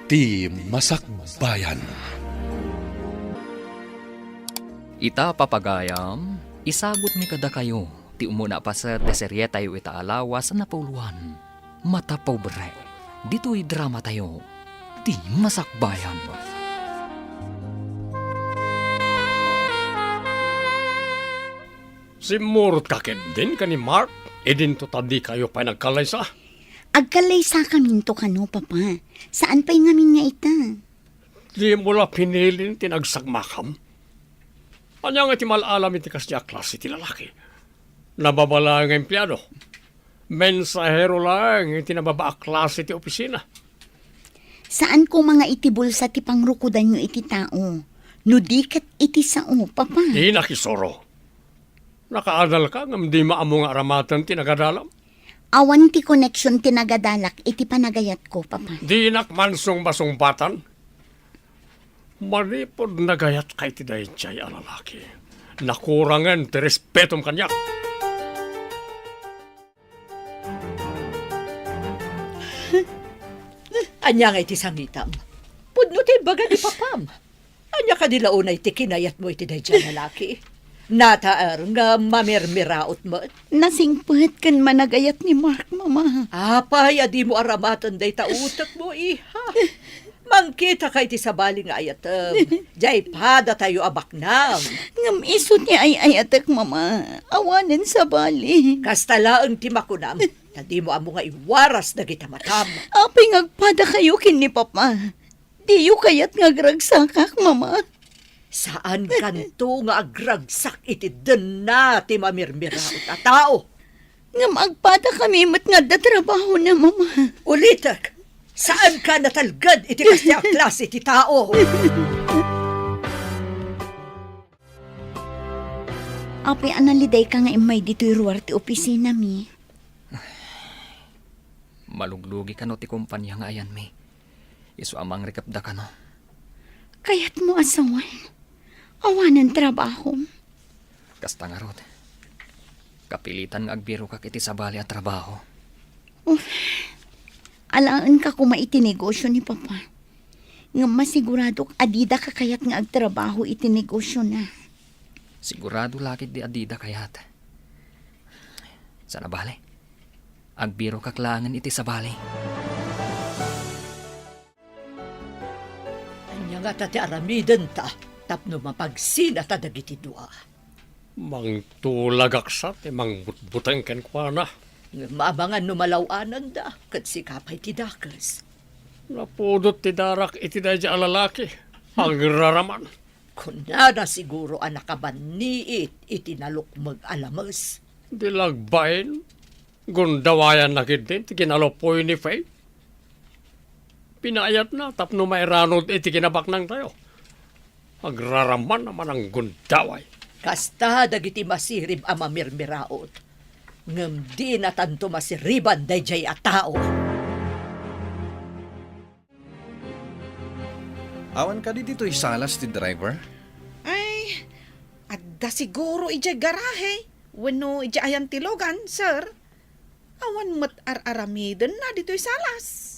Ti Masakbayan. Ita papagayam, isagot mi kada kayo, ti umuna pa sa teserye tayo itaalawa sa napuluan. Mata pobre, dito'y drama tayo, ti Masakbayan. Si Murot kakit din ka ni Mark, edin to tadi kayo pa nagkalaysa. Agkalaysa kami to kano, papa. Saan pa'y ngamin nga ita? Di mo la pinilin tinagsagmakam. Anya nga ti malalam iti kasya klase ti lalaki. Nababala ang empleyado. Mensahero lang iti nababa klase ti opisina. Saan ko mga itibulsa ti pangrukudan nyo iti tao? Nudikat iti sao, papa. Di nakisoro. Nakaadal ka ngam di maamo nga aramatan ti nagadalam. Awan ti connection ti nagadalak iti panagayat ko, papa. Di nakmansong basongbatan. Manipod nagayat kay ti dayjay a lalaki. Nakurangan ti respetom kanya. Anya nga iti sangitam. Pudno ti baga ni papam. Anya ka dilaunay ti kinayat mo iti dayjay lalaki. Nataar nga mamirmiraot mo. Nasingpet kan managayat ni Mark, mama. Apay, adi mo aramatan day tautak mo, iha. Mangkita kay ti sabali nga ayatem. Jay pada tayo abaknam. Ngam iso ni ay atak, mama. Awanin sa bali. Kastalaang ti makunam. Tadi mo amo nga iwaras na kita matam. Apay ngagpada kayo kin ni papa. Diyo kayat ngagragsakak, mama. Saan kanto nga agragsak iti den na ti mamirmiraot a tao? Ngam agpada kami mat nga datrabaho na, mama. Ulitak, saan ka natalgad iti kasya klase iti tao? Apay analiday ka nga imay dito'y ruwar ti opisina mi. Maluglugi ka no ti kumpanya nga ayan mi. Isu amang rekapda ka no. Kayat mo asawan. Awanan trabaho. Kasta nga rod. Kapilitan nga agbiro ka kiti sabali at trabaho. Alaan ka kung maitinegosyo ni papa. Nga masigurado adida ka kayat nga agtrabaho itinegosyo na. Sigurado lakit di adida kayat. Sana bale. Agbiro ka klangan iti sabali. Anya nga tati aramiden ta. Tapno mapagsina ta dagiti dua. Mang tulagaksat, mang butbutang ken kwa na. Maabangan numalawanan da, kat sikapay ti dakas. Napudot ti darak iti dayjay a lalaki. Agraraman. Kunana siguro anak kabaniit iti nalukmag alamas. Dilagbayin. Gundawayan na din, ti kinalopoy ni Faye. Pinayat na, tapno mairanod iti kinabaknang tayo. Agraraman naman ang gundaway. Kasta dagiti masirib a mamirmiraot. Ngem di na tanto masiriban dayjay a tao. Awan ka di dito isalas ti driver? Ay, adda siguro ija garahe. Wano ija ayan tilogan, sir. Awan mat ar-aramiden na dito salas.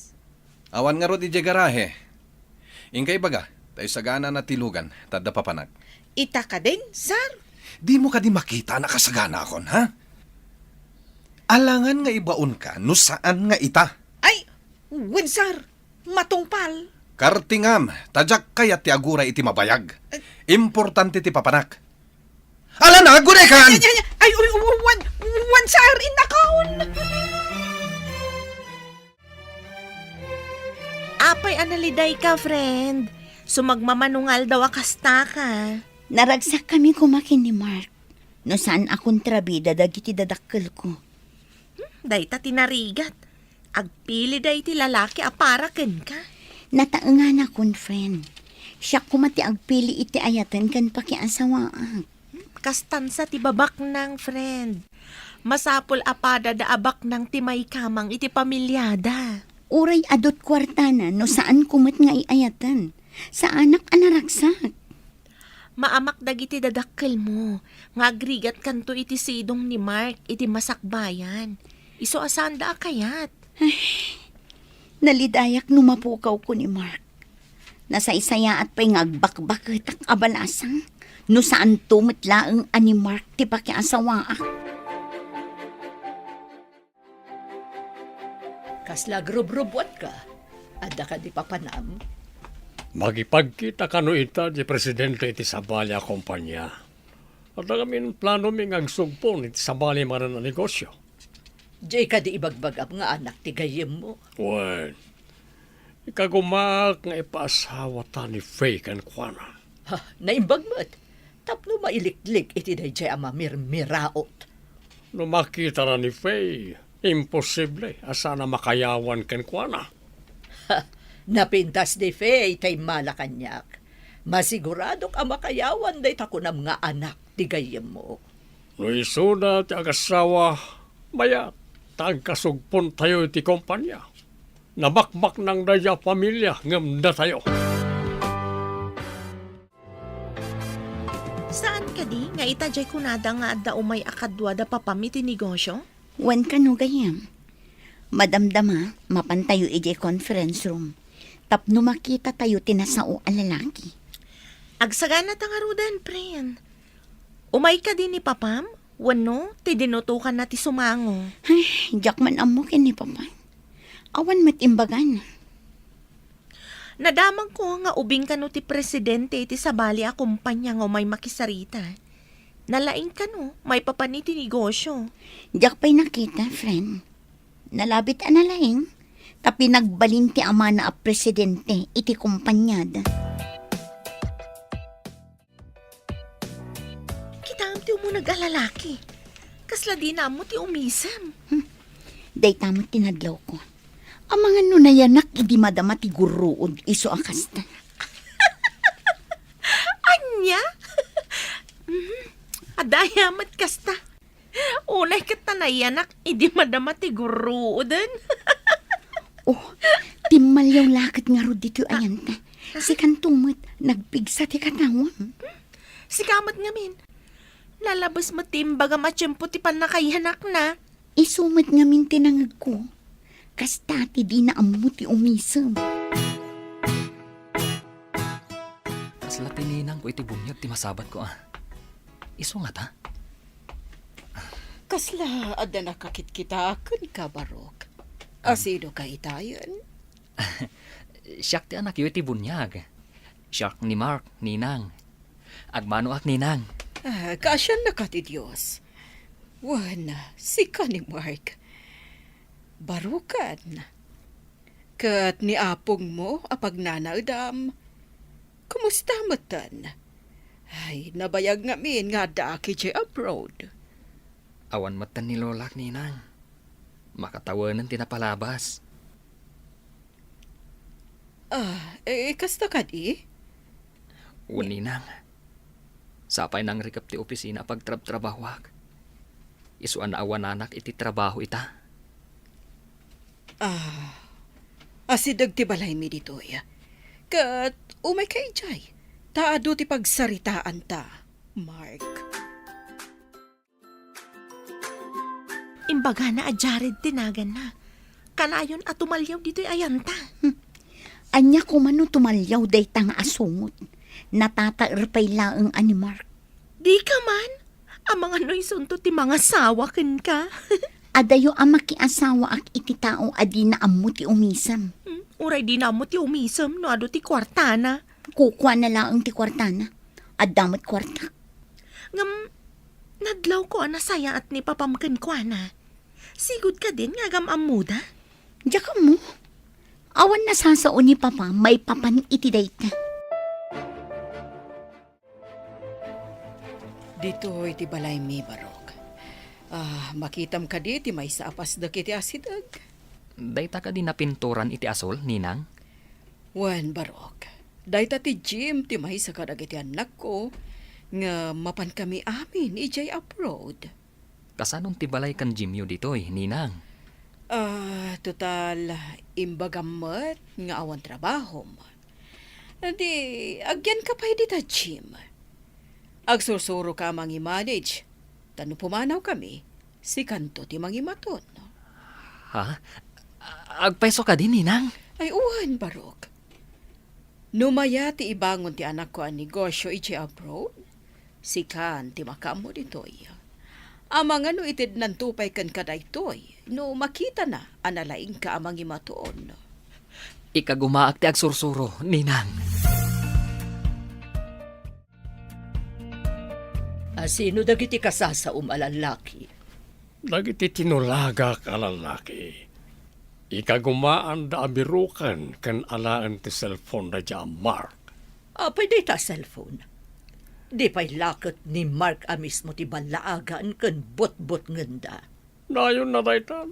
Awan nga ro di garahe. Ingkay baga, tayo sagana na tilugan, tada papanag. Ita ka din, sir. Di mo ka di makita nakasagana akon, ha? Alangan nga ibaon ka, no saan nga ita? Ay, win, sir. Matungpal. Kartingam, tadyak kaya ti agura iti mabayag. Importante ti papanak. Ala na, gunekan! Ay, one, sir, inakaon. Apay analiday ka, friend. Sumagmamanungal daw akasta ka. Naragsak kami kumakin ni Mark. No saan akong trabida dagiti dadakkel ko. Day ta tinarigat. Agpili day ti lalaki aparaken ka. Nataengan akong friend. Siya kumati agpili iti ayatan kan pakiasawaan. Kastansa ti babak ng friend. Masapol apada da abak ng timay kamang iti pamilyada. Uray adot kwartana no saan kumat nga iayatan. Sa anak anaragsak. Maamak dagiti dadakkel mo. Nga agrigat kanto iti sidong ni Mark iti Masakbayan. Iso asanda kayat. Nalidayak numapukaw ko ni Mark. Nasa isaya at pa'y ngagbakbakit ak abalasang. No saan tumitlaang ani Mark ti pakiasawa ak. Kasla grubrubot ka. Adda ka di papanam. Magipagkita ka no ita di presidente iti Sabalya kumpanya. At agamin plano mi ngagsugpon iti Sabalya mga na negosyo. Di ka di ibagbagap nga anak ti gayem mo. Wen, ikagumak nga ipaasawa ta ni Faye kan Kwana. Ha, naimbagmat. Tapno mailiklik iti dayjay ama mirmiraot. No makita na ni Faye, imposible asa na makayawan kan Kwana. Napintas di Faye tay malakanyak. Masiguradok ang makayawan day takunam nga anak ti gayem mo. No isuna ti agasawa, bayat, tagkasugpon tayo iti kumpanya. Nabakbak ng daya pamilya, ngamda tayo. Saan ka di? Nga itajay kunada nga adda umay akadwa da papami ti negosyo? Wan ka no gayam. Madamdama, mapantayo iti conference room. Tapno makita tayo tinasao a lalaki. Agsagana tangarudan, friend. Umay ka din ni papam? Wano, ti dinutukan na ti sumango. Ay, jak man amo ni Papa. Awan matimbagan. Nadamang ko nga ubing ka no ti presidente ti Sabalya kumpanya nga may makisarita. Nalaing ka no, may papani ti negosyo. Jak pa'y nakita, friend. Nalabit analaing. Tapi nagbalin ti ama na a presidente iti kumpanyada. Kita ti mo nag-alalaki. Kasla di na mo ti umisam. Day tamo tinadlaw ko. Ang mga nunayanak idi madama ti guruod iso akasta. Anya? Adayamat kasta. Unay katanayanak, idi madama ti guruodan. Oh, timalyaw lakit nga ro dito ayanta. Si kantumot, nagpigsa ti katawam. Si kamat ngamin. Lalabas mo timbaga matsyempo ti panakayanak na. Isumit nga min tinangag ko. Kasta ti di na amu ti umisam. Kasla tininang ko iti bunyag ti masabat ko Iso nga ta? Kasla, adda nakakit kita kun ka barok. Asido ka itayon? Siyak ti anak yu iti bunyag. Siyak ni Mark, ninang. Agmano ak ninang. Kasyan na ka ti Diyos. Wana, si ka ni Mark. Barukan. Kat ni apong mo, apag nanaudam. Kumusta matan? Ay, nabayag nga min nga daki jay abroad. Awan matan ni lolak ninang. Makatawanan tinapalabas. Kasta ka di? Ninang. Sapay nang rikap ti opisina pagtrabtrabawak. Isuan na awan anak iti trabaho ita. Asidag ti balay mi dito ya. Kat umay kay jay. Taado ti pagsaritaan ta, Mark. Imbaga na Jared tinagan na. Kanayon at tumalyaw dito'y ayanta. Anya ko mano tumalyaw day tang asungot. Natataerpay laang ani Mark. Di ka man. Ang mga noisunto ti mga sawa ken ka. Adayo ang makiasawa ak iti tao adi na amu ti umisam. Uray di na mo ti umisam no ado ti kwartana. Kukwa na laang ti kwartana. Adamot kwarta. Ngam, nadlaw ko anasaya at ni papamken ko na. Sigud ka din nga gam amuda. Diyak mo. Awan na sasao ni Papa, may papan iti dayta. Dito iti balay mi barok. Makitam ka di ti may saapas da kiti asidag. Dayta ka din na pinturan iti asol, ninang. Wan barok. Dayta ti Jim ti may sa kadag iti anak ko. Nga mapan kami amin ijay abroad. Kasanong tibalay kan Jimyo ditoy, ninang. Total, imbagamat nga awan trabaho mo. Di, agyan ka pa dita, Jim. Agsursuro ka mangi-manage. Tano pumanaw kami, si Kanto ti mangimaton. Ha? Agpeso ka din, ninang. Ay uwan, Barok. Numaya ti ibangon ti anak ko ang negosyo iti abroad. Sikan ti makamo ditoy. Amang ano itid nan tupay kan kadaytoy. No makita na analaing ka amang imatuon. Ikagumaak ti agsursuro, ninang. Sino dagiti kasasaum alalaki? Dagiti tinulaga ka lalaki. Ikagumaan da abirukan kan alaan ti cellphone na dyan, Mark. Pwede ta cellphone. Di pa'y lakot ni Mark a mismo ti balaagan kan bot-bot nganda. Nayon na daytan.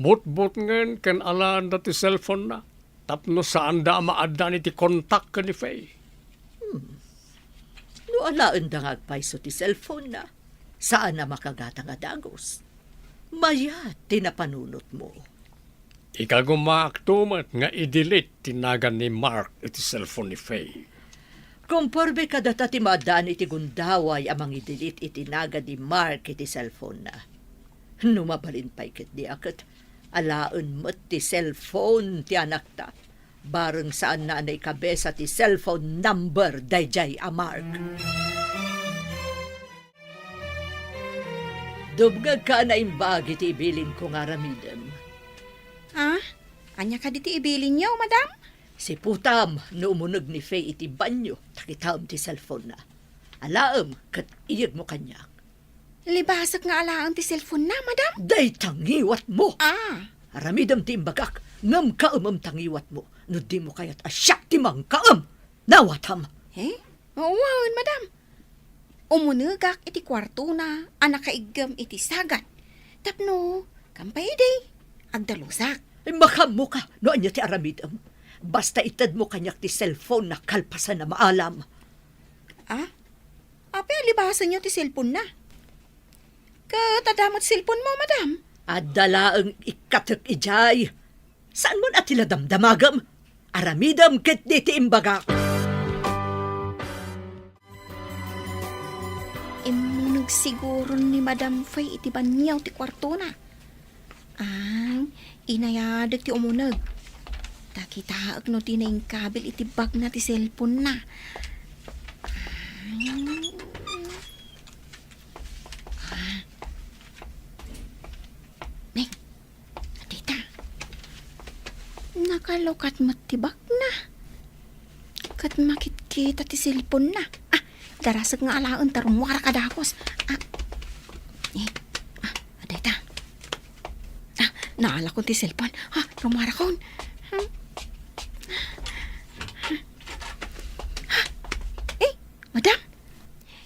Bot-bot ngen kan alaan da ti cellphone na. Tapno saan da maadda ni ti kontak ka ni Faye. No alaan da nga agpaiso ti cellphone na. Saan na makagata nga dagos? Maya, tinapanunot mo. Ikagumaak tumat nga i-delete tinagan ni Mark iti cellphone ni Faye. Kumporbe kada ti madaan iti gundaway amang idilit itinaga di Mark iti cellphone na. Numabalin pa ikit di akat, alaan mo't ti cellphone ti anak ta. Bareng saan na anay kabesa ti cellphone number dayjay a Mark. Dubgag ka na imbagi ti ibilin ko nga ramidem. Anya ka diti ibilin niyo, madam? Si Putam, nuumunog ni Faye iti banyo, takitam ti cellphone na. Alaam, kat iyag mo kanya. Libasak nga alaan ti cellphone na, madam? Day tangiwat mo! Ah, Aramidam ti imbagak, ngam kaamam tangiwat mo, no di mo kayat asyak ti mang kaam! Nawatam! Uwan, madam. Umunugak iti kwarto na, anak kaigam iti sagat. Tapno, kampay day, agdalusak. Makam ka, no anya ti aramidam. Basta itad mo kanyak ti cellphone na kalpasan na maalam. Ape, libasan niyo ti cellphone na. Katadamot cellphone mo, madam. At dalaang ikatek ijay. Saan mo na tila damdamagam? Aramidam ket di ti imbagak. Imunog siguro ni Madam Faye iti banyaw ti kwarto na. Inayadag ti umunag. Takitaag no tinaing kabil iti bag na ti cellphone na. Neng, adita. Nakalokat mo ti bag na. Kat makit-kita ti cellphone na. Darasag nga alaon tarumwara ka dakos. Adita. Naala ko ti cellphone. Rumwara kon. Madam.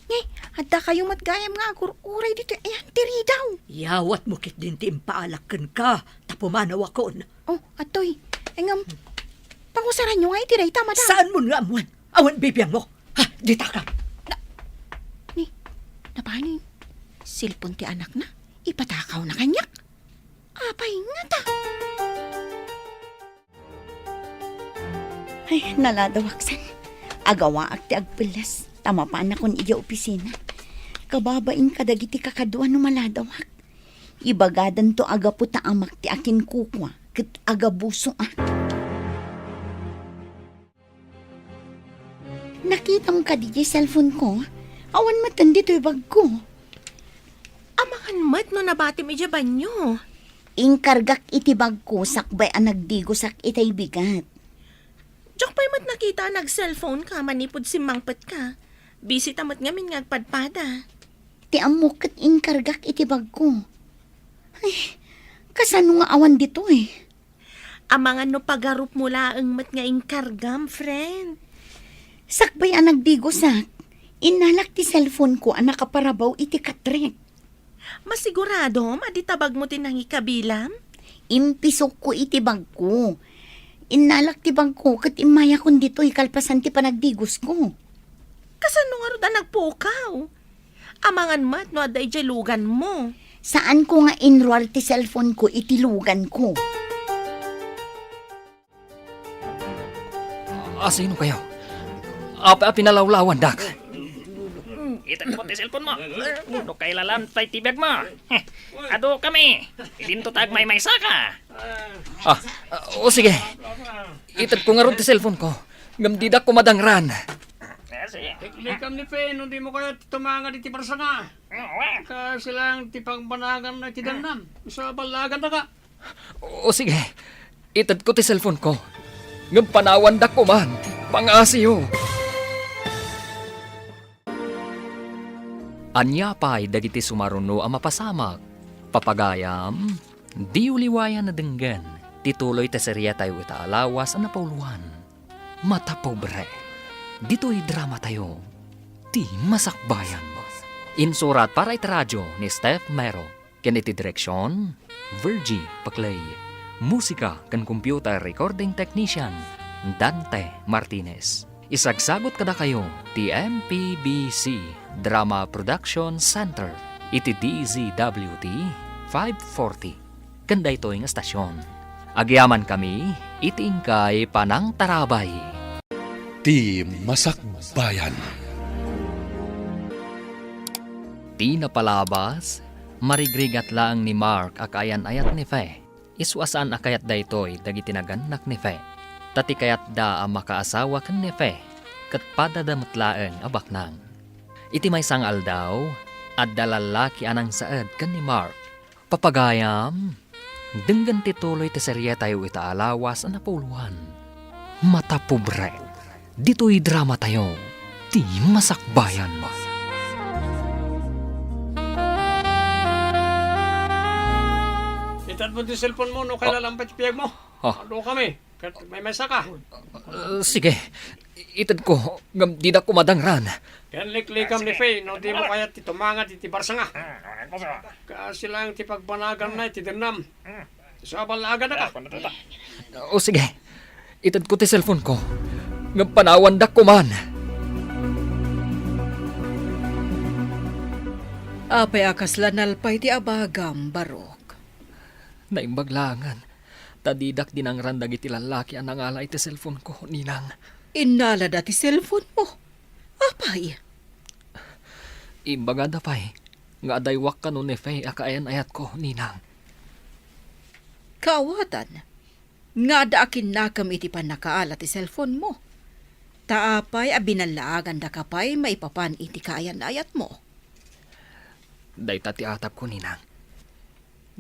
Ngay, adda kayo matgayam nga agur-uray dito. Ayan, tiri daw. Yawat mo kit din ti impaalakan ka, tapumanaw akon. Atoy. Engam, pangusaran nyo nga itiray ta, madam. Saan mo nga amuan? Awan bibiyang mo. Dita ka. Napani, cellphone ti anak na. Ipatakaw na kanyak. Apay nga ta. Ay, naladawaksan. Agawa ak ti agpilas. Tama pa na kun iya opisina. Kababain kadagiti kakaduan no maladawak. Ibagadan to aga po taamak ti akin kukwa. Kat aga buso Nakita mo ka di cellphone ko. Awan matan dito yung bag ko. Amakan mat no nabati medya banyo. Ingkargak iti bag ko sakbay ang nagdigo sak itay bigat. Diyak pa'y mat nakita nag-cellphone ka, manipod si mangpet ka. Busy tamat ngamin ngagpadpada. Ti amukit ingkargak iti bag ko. Ay, kasano nga awan dito eh. Amangan no pagarup mula ang mat nga ingkargam, friend. Sakbay ang nagdigo sak. Inalak ti cellphone ko ang nakaparabaw iti katrek. Masigurado, maditabag mo tinangi kabilam? Impisok ko iti bag ko. Inalak ti bag ko kat imaya kon dito ikalpasan ti panagdigos ko. Kasano nga rin nagpukaw? Amangan mat no aday lugan mo. Saan ko nga enroll ti cellphone ko itilugan ko? Sino kayo? Pinalawlawan, Dak. Itan mo ti cellphone mo. No kay lalantay tibag mo. Ado kami. Idinto tag may saka. O sige. Itad ko nga ron ti cellphone ko. Ngam di da ko madangran. Likam ni Fe, hindi mo kaya tumanga di tiparsa nga. Kasi lang tipang banagan na tidanam. Sa balagan na ka. O sige. Itad ko ti cellphone ko. Ngam panawan da ko man. Pangasiyo. Anya pa'y dagiti sumaruno ang mapasamak. Papagayam, di uliwayan na denggan. Tituloy teserya tayo itaalawas ang napauluan. Mata pobre. Dito'y drama tayo. Di masakbayan. Insurat para radyo ni Steph Mero. Kiniti direksyon, Virgie Paclay. Musika kan computer recording technician, Dante Martinez. Isagsagot kada kayo, ti MPBC Drama Production Center. Iti DZWT 540. Kanda ito yung estasyon. Agyaman kami, itingkay panang tarabay. Di Masakbayan. Di napalabas, marigrigat lang ni Mark akayan ayat ni Fe. Iswasan akayat da ito'y dagitinagannak ni Fe. Tati kayat da ang makaasawa kan ni Fe, kat padadamatlaeng abaknang. Iti may sangal daw, at dalalaki anang saad kan ni Mark. Papagayam, denggan tituloy ti serye tayo itaalawas ang napuluan. Mata pobre. Dito'y drama tayo. Di masakbayan. Itad mo di cellphone mo, no kaya lampay piyag mo. Ano kami? May mesa ka. Sige, itad ko, ngam di da ko madangran. Yan liklikam ni Fe, no di mo kaya titumanga di tibarsa nga. Kasi lang tipagbanagan na itidanam. Sa balagan na ka. O sige, itad ko ti cellphone ko. Ngam panawan da ko man. Apay akas lanalpay ti abagam, Barok. Naimbaglangan. Tadidak din ang randag iti lalaki ang nangalay ti cellphone ko, Ninang. Inala dati cellphone mo. Apay. Imbaga da pa'y. Nga adaywak ka nun ni Faye akayan ayat ko, Ninang. Kaawatan. Nga da akin nakam iti panakaala ti cellphone mo. Taapay abinalaagan da kapay maipapan iti kaayan ayat mo. Day tati atap ko, Ninang.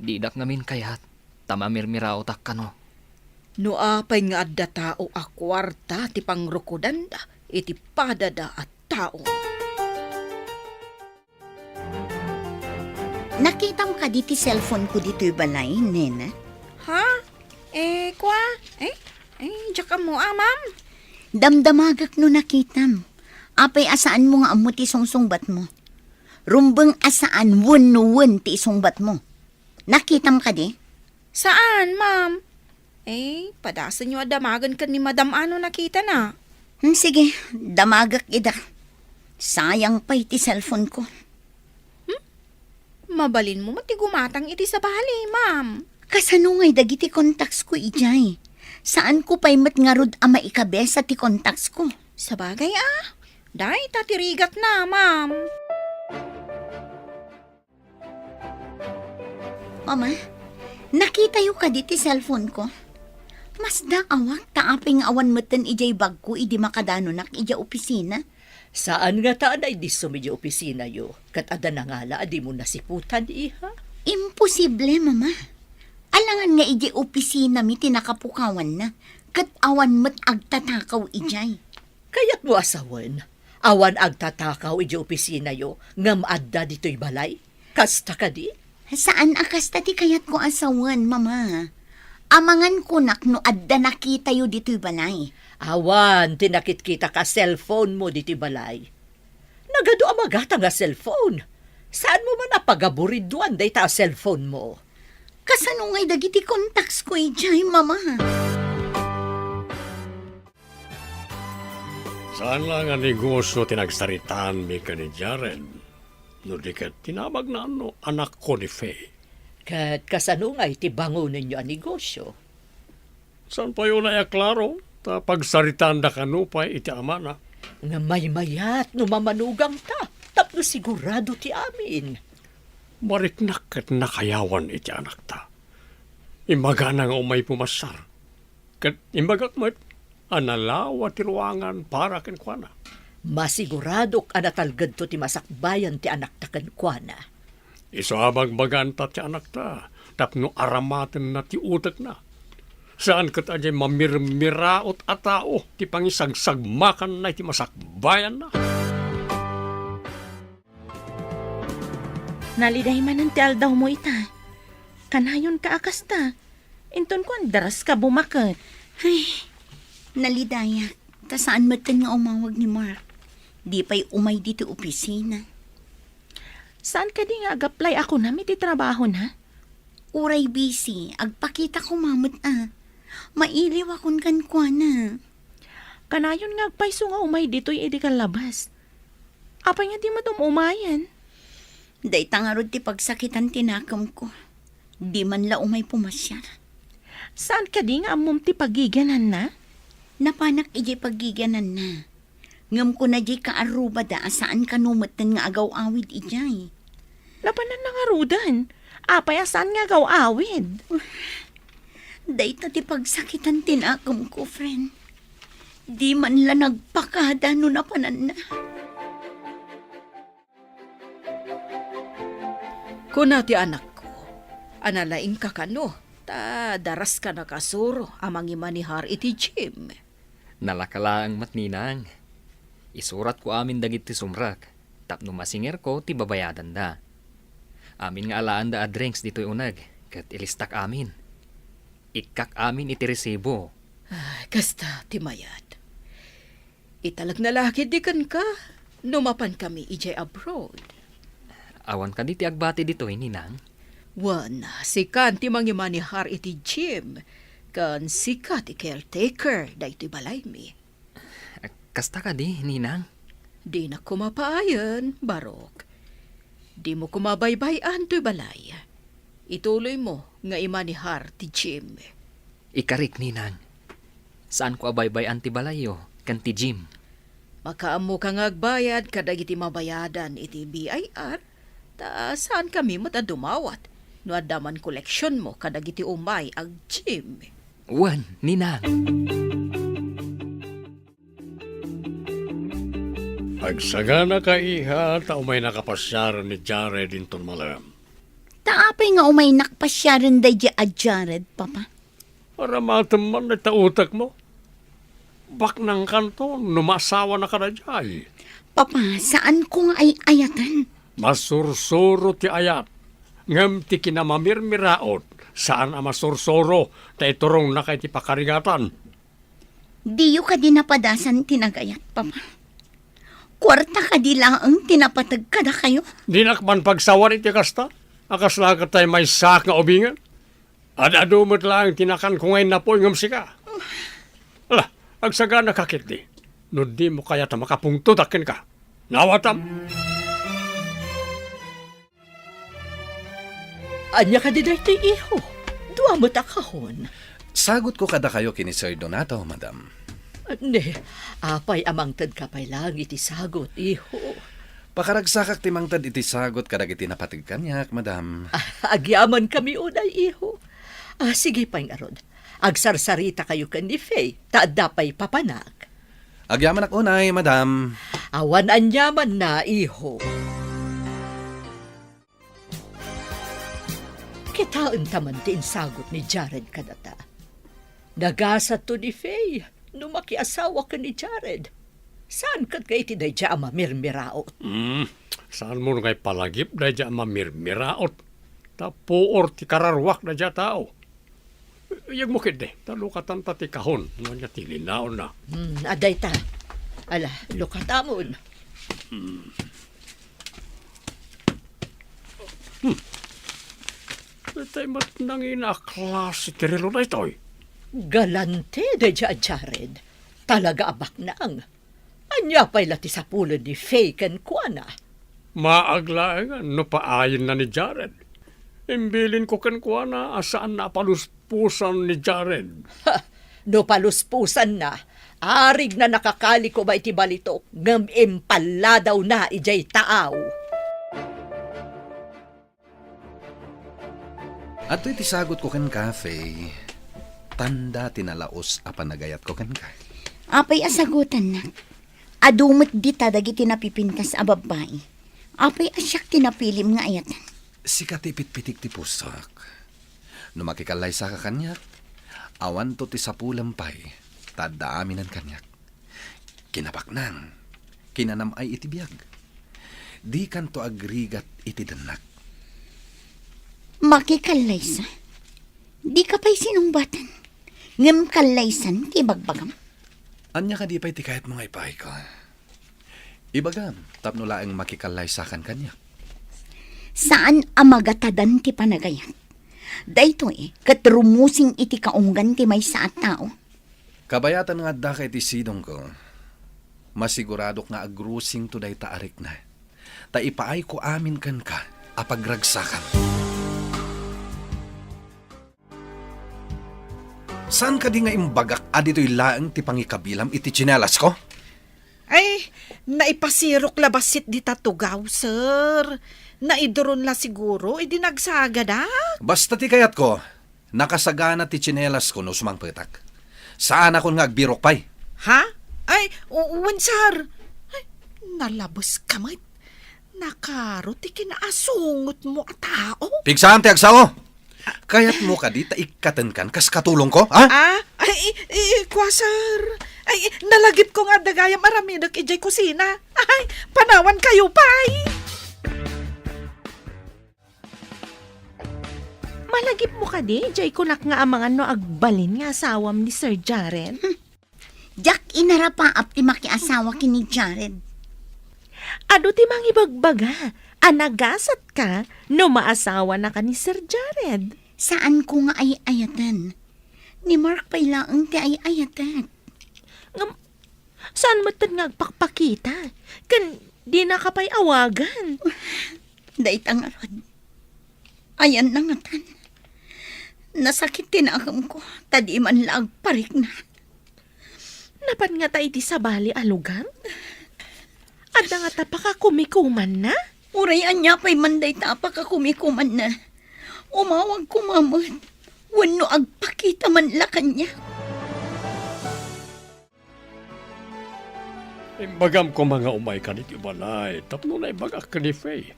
Didak ngamin kayat. Tamamirmira utak ka no. No apay nga adda tao akwarta ti pangrukudan da iti padada at tao. Nakita mo ka diti cellphone ko dito'y balay, nena? Ha? Kwa? Diyak mo ma'am. Damdamagak no nakitam. Apay asaan mo nga amo ti sungsungbat mo. Rumbeng asaan wun ti isungbat mo. Nakitam ka di? Saan, ma'am? Padasan nyo adamagan ka ni Madam Ano nakita na. Sige, damagak ida. Sayang pa iti cellphone ko. Mabalin mo matigumatang iti sa bali, ma'am. Kasano nga'y dagiti contacts ko ijay? Saan ko pa'y matngarod ama ikabe sa ti contacts ko? Sa bagay Day tatirigat na, ma'am. Mama, nakita yu ka diti cellphone ko? Mas da awak taaping awan meten ijay bag ko idi makadano nak ija opisina. Saan nga taan ay di sumidyo opisina yo? Kat ada na nga la, adi mo nasiputan iha? Imposible, mama. Alangan nga ijay opisina mi tinakapukawan na. Kat awan met agtatakaw ijay. Kaya't mo asawan, awan agtatakaw ijay opisina yo, ngam adda dito'y balay? Kasta ka di? Saan akas tati kayat ko asawan, mama? Amangan ko nak no adda nakita yu dito'y balay. Awan, tinakit-kita ka cellphone mo dito'y balay. Nagado amagata nga cellphone. Saan mo man napagaburiduan day ta cellphone mo? Kasano nga'y dagiti contacts ko ijay, mama? Saan lang ang negosyo tinagsaritaan mi ka ni Jared? No di kat tinabag na anak ko ni Faye. Kat kasano nga iti bangunin nyo ang negosyo? Saan pa yun ay aklaro? Ta pagsaritaan da kanupay iti amana. Nga may-mayat no mamanugang ta. Tapno sigurado ti amin. Mariknak at nakayawan iti anak ta. Imbaga na nga umay pumasar. Kat imbagak mo't analawa ti ruangan para ken kuana. Masiguradok anatalgad to ti masakbayan ti anak taken kuana. Iso abagbagan ta ti anak ta. Tapno aramaten na ti utak na. Saan kat ajay mamirmiraot a tao ti pangisagsagmakan na ti masakbayan na. Naliday man ang ti aldaw mo ita. Kanayon ka akas ta. Inton ko ang daras ka bumakat. Ay, nalidayak. Ta saan matan nga umawag ni Mark? Di pa'y umay dito opisina. Saan ka di nga ag-apply ako na may ti trabaho na? Uray busy. Agpakita ko mamot Mailiw akong kankwana. Kanayon nga agpaiso nga umay dito'y edi labas. Apay nga di umayan. Day tangarod ti pagsakitan tinakam ko. Di man la umay pumasyar. Saan ka di nga amom ti pagiganan na? Napanak iji pagiganan na. Ngam ko na di kaaruba da saan ka numatan nga agaw-awid ijay. Lapanan na nga rudan. Apay saan nga agaw-awid? Day ta ti pagsakitan tinakam ko, friend. Di man la nagpakada no napanan na. Kuna ti anak ko, analaing ka kano, ta daras ka na kasuro amang imanihar iti gym. Nalakalaang matninang. Isurat ko amin dagit ti sumrak. Tapno masinger ko ti babayadan da. Amin nga alaan da a drinks dito'y unag. Kat ilistak amin. Ikak amin iti resibo. Ay, kasta ti mayat. Italag na lakid di kan ka, numapan kami ijay abroad. Awan ka di ti agbati dito'y ninang. Wan, sikan ti mangimanihar iti gym, kan sikat ti caretaker da iti balay mi. Kasta ka di, ninang. Di na kumapaayan, Barok. Di mo kumabaybayan to'y balay. Ituloy mo nga imanihar ti gym. Ikarik, ninang. Saan ko abaybay antibalayo, kan ti gym? Makaamo ka nga agbayad kadag iti mabayadan iti BIR, ta saan kami matadumawat no adaman koleksyon mo kadag iti umay ag gym. Wan, ninang. Agsagana ka iha, ta umay nakapasyaran ni Jared inton malam. Taapay nga umay nakpasyaran day di a Jared, Papa. Para mataman na tautak mo. Bak ng kanto, numasawa na ka na dyan. Papa, saan ko nga ay ayatan? Masursuro ti ayat. Ngam ti kinamamirmiraot. Saan ang masursuro? Ta iturong na kay ti pakarigatan. Diyo ka din napadasan tinagayat, Papa. Kwarta ka di lang ang tinapatag ka na kayo. Di nakman pagsawar iti kasta. Akas lang ka tayo may sak nga ubingan. Adumot lang tinakan ko ngayon na po ngam sika. Ala, agsagana kakit di. No di mo kaya ta makapungto takin ka. Nawatam. Anya ka di dito, iho. Dua mo takahon. Sagot ko kada kayo kini Sir Donato, madam. Ne, apay amang tad kapay lang iti sagot, iho. Pakaragsakak timang tad iti sagot kadag iti napatig kanyak, madam. Agyaman kami unay, iho. Sige pang arod. Agsarsarita kayo kan ni Faye, taadapay papanak. Agyaman ak unay, madam. Awan anyaman na, iho. Kitaan taman din sagot ni Jared kadata. Nagasat to ni Faye, numakiasawa ka ni Jared. Saan kat kay tiday dya mamirmiraot? Saan mo ngay palagip na dyan mamirmiraot? Tapuor ti kararwak na dyan tao. Iyag mo kide, talukatan ta ti kahon. Ano niya tilinaon na. Aday ta. Ala, lukatamon. Itay mat nang inaklase ti relo na ito'y. Galante de dya, Jared. Talaga abak naang. Anya pa'y lati sa pulo ni Faye kan kuana. Maaglaengan no paayin na ni Jared. Imbilin ko kan kuha na asaan na paluspusan ni Jared. No paluspusan na, arig na nakakali ko ba iti balito, ngam impala daw na ijay taaw. At iti sagot ko kan cafe, tanda tinalaos apan nagayat ko kan ka. Apay asagutan na. Adumot di dagiti napipintas a babae. Apay asyak tinapilim nga ayatan. Si katipit-pitik ti pusak. No makikalay sa kakanyak, awan to ti sapulampay, tada aminan kanyak. Kinapaknang, kinanam ay iti biyag. Di kanto agrigat iti danak. Makikalaysa. Di ka pa'y sinumbatan. Ngem kalaysan ti bagbagam. Anya ka di pa'y ti kahit mga ipahay ko. Ibagam, tapno laang makikalay sa kanyak. Saan amagatadan ti panagayat? Dayto katrumusing iti kaunggan ti may sa at tao. Kabayatan nga da kay ti sidong ko, masigurado nga agrusing to day taarik na. Ta ipaay ko amin kan ka, apagragsakan. Saan ka di nga imbagak adito'y laang ti pangikabilam iti tsinelas ko? Ay, naipasirok labasit di tatugaw, sir. Naidoron la siguro, idinagsaga na. Basta ti kayat ko, nakasagana ti tsinelas ko no sumang petak. Saan ako nga agbirok pay? Ha? Ay, sir. Ay, nalabos ka mat. Nakaro ti kinaasungot mo a tao. Pigsaan ti agsaw! Kayat mo ka di ta ikatan kan kas katulong ko, ha? Kwa, sir. Ay, nalagip ko nga dagayam aramidag ijay kusina. Ay, panawan kayo, pay. Malagip mo ka di, ijay kunak nga amangan no agbalin nga asawam ni Sir Jared. Jack inarapaap ti makiasawa kini Jared. Ado ti mangibagbaga, anagasat ka no maasawa na ka ni Sir Jared. Saan ko nga ay ayatan? Ni Mark pa'y laang ti ay ayatan. Saan mo nga agpakpakita? Kan di na ka pa'y awagan. Dahit ang arod. Ayan na nga tan. Nasakit tinakam ko. Tadi man lang parik na. Napan nga tayo di sa bali alugan? At nga tapaka kumikuman na? Urayan niya pa'y manday tapak ka kumikuman na. Umawag kumamot. Wano agpakita man la kanya. Imbagam ko mga umay ka niti balay. Tapno na ibagak ka ni Faye.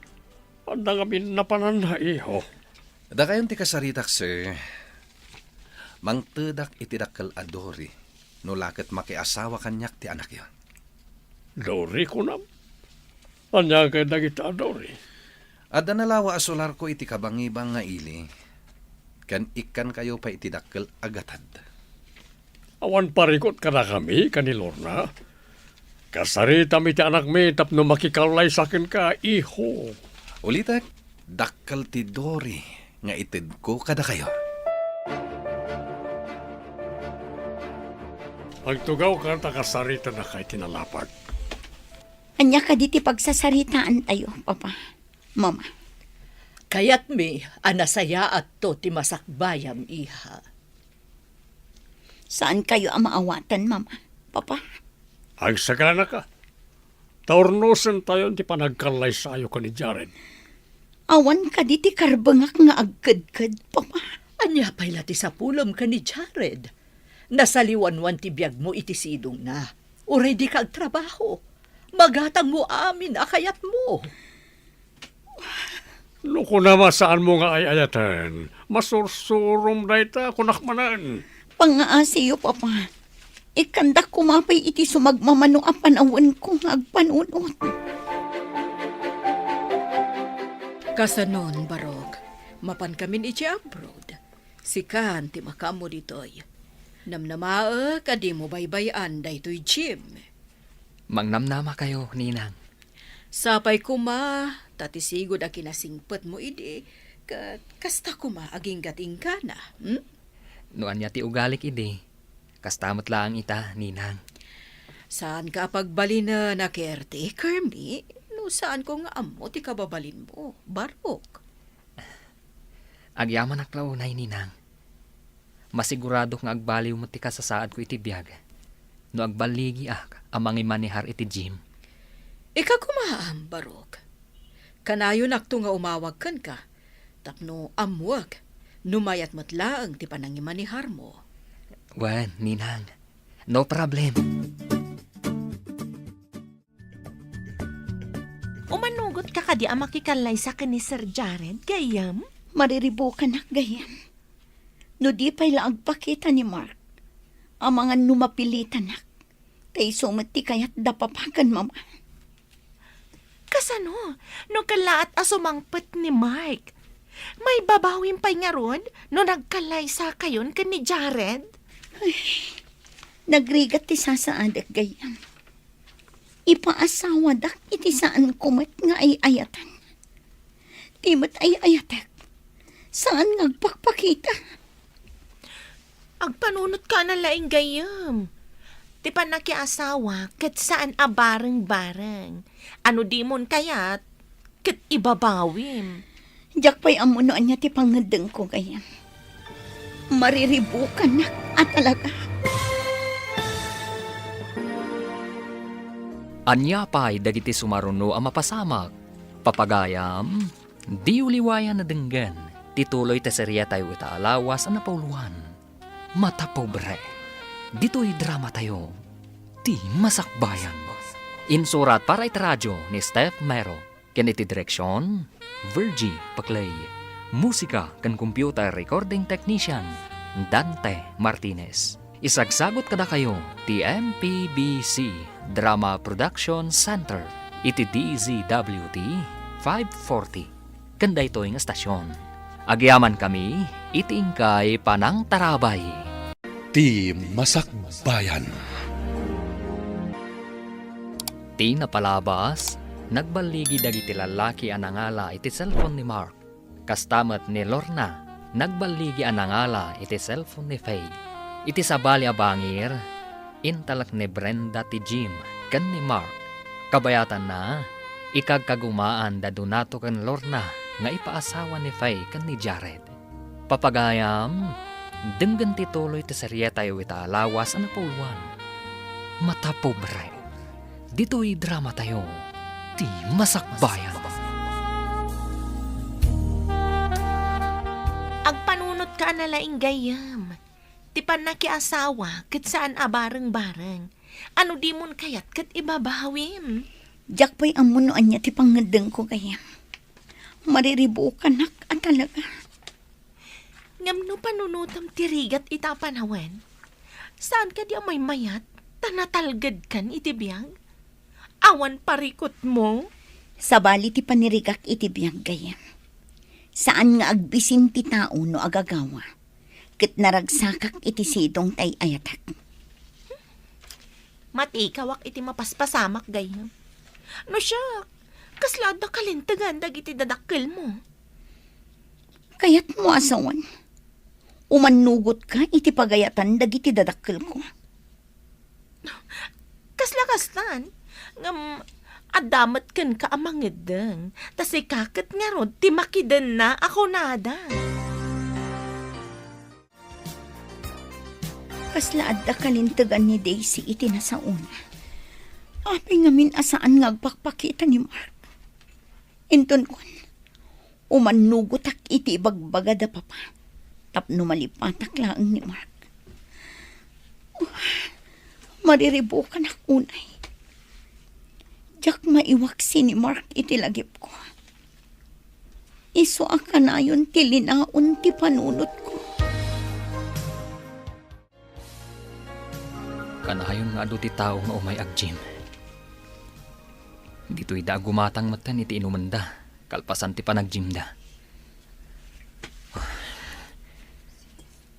Anda nga minapanan na iho. Da kayon ti kasaritak, sir. Mangtedak itidakkel adori. No laket makiasawa kanyak ti anak yon. Dori ko na. Anya kay dagita Dori. Adda nalawa asolar ko iti kabangibang nga ili. Kan ikan kayo pa itidakkel agatad. Awan parikot ka na kami, kanilorna. Kasarita mi ti anak mi, tapno makikalay sa akin ka, iho. Ulitak, dakkel ti Dori nga itid ko kada kayo. Pagtugaw ka ta kasarita na kay tinalapag. Anya ka di ti pagsasaritaan tayo, Papa. Mama. Kayat mi, anasaya at to ti masakbayam iha. Saan kayo ang maawatan, Mama? Papa? Ang sagana ka. Taurnusan tayo ti panagkalay sayo ka ni Jared. Awan ka di ti karbangak nga agkad-kad, Papa. Anya pa'y lati sa pulam ka ni Jared. Nasaliwanwan ti biyag mo iti sidong na. Uray di ka agtrabaho. Magatang mo amin akayat mo. Luko naman saan mo nga ay ayatan. Masursurom na ita kunakmanan. Pangaasiyo, Papa. Ikandak kumapay iti sumagmamano ang panawan ko nga agpanunot. Kasanon, Barok. Mapan kamin iti abroad. Sikan ti makamo ditoy. Namnamaa kadi mo baybayan daytoy Jim. Mangnamnama kayo, Ninang. Sapay kuma, tatisigod a kinasingpet mo idi, kasta kuma aging gating ka na. Noan niya ti ugalik idi. Kastamot lang ita, Ninang. Saan ka pagbalin na caretaker mi? No saan ko nga amo ti kababalin mo, Barok? Agyaman aklaunay, Ninang. Masigurado nga agbaliw mo ti kasasaad ko iti biyag. No agbaligi amang imanihar iti Jim. Ika kumaam, Barok. Kanayon akto nga umawag kan ka. Tapno amuag. Numayat matlaang ti panangimanihar mo. Wan, ninang. No problem. Umanugot ka kadi ang makikalay sa ni Sir Jared, gayam? Mariribukan nak gayam. No di pa'y laagpakita ni Mark. Ang mga numapilitan nak. Tay sumati kaya't dapapakan mama. Kasano? No kalaat asumangpet ni Mark. May babawin pa'y nga ron no nagkalay sa kayon kan ni Jared? Nagrigat ti sasaadak gayam. Ipaasawa dak iti saan kumat nga ay ayatan. Timat ay ayatek. Saan ngagpakpakita? Agpanunot ka na laing gayam. Ti pa nakiasawa, kat saan abareng-bareng. Ano di mon kayat, kat ibabawim. Diyak pa'y amunoan niya ti pangadeng ko gayam. Mariribukan na at talaga. Anya pa'y dagiti sumaruno ang mapasamak. Papagayam, di uliwayan na denggan. Tituloy teserya tayo itaalawas ang napauluan. Mata pobre. Dito'y drama tayo. Di masakbayan. Insurat para itradyo ni Steph Mero. Iti direksyon, Virgie Paclay. Musika kan computer recording technician, Dante Martinez. Isagsagot kada kayo, ti MPBC Drama Production Center. Iti DZWT 540. Kanda ito yung estasyon. Agyaman kami, itingkay panang tarabay. Ti Masakbayan. Ti napalabas, nagbaligi dagiti lalaki anangala iti cellphone ni Mark. Kastamat ni Lorna, nagbaligi anangala iti cellphone ni Faye. Iti sabali abangir, intalak ni Brenda ti Jim kan ni Mark. Kabayatan na, ikagkagumaan da Donato kan Lorna nga ipaasawa ni Faye kan ni Jared. Papagayam, denggan tituloy ti serye tayo itaalawas ang napuluan. Mata pobre. Dito'y drama tayo. Ti masakbayan. Agpanunot ka na laing gayam. Ti pa nakiasawa, kat saan abareng-bareng. Ano di mon kayat kat ibabawim? Diyak pa'y amunoan niya ti pangadeng ko gayam. Mariribukan nak at talaga. Ngam no panunutam tirigat itapanawan. Saan ka di may mayat? Tanatalgad kan itibiyag? Awan parikot mo? Sa bali ti panirigak iti biyag gayam. Saan nga agbisin ti tao no agagawa. Kat naragsakak iti sidong tay ayatak. Matikawak iti mapaspasamak gayam. No siya, kaslad na kalintagan dagiti dadakkel mo. Kaya't mo asawan. Umanugot ka iti pagayatan dagiti dadakkel ko. Kasla-kaslan, ngam adamat ken ka amangedeng, tas ikakat nga rod, ti makiden na ako nada. Kaslaad da kalintagan ni Daisy iti na sa una. Api ngamin asaan ngagpakpakita ni Mark. Inton kon, umanugotak iti ibagbaga da papa. Tapno malipatak laang ni Mark. Mariribukan ako unay. Diyak maiwaksi ni Mark iti lagip ko. Iso akanayon ti linaon ti panunot ko. Kanayon nga ado ti tao nga umay agjim. Dito'y da gumatang matan iti inumanda. Kalpasan ti panagjimda.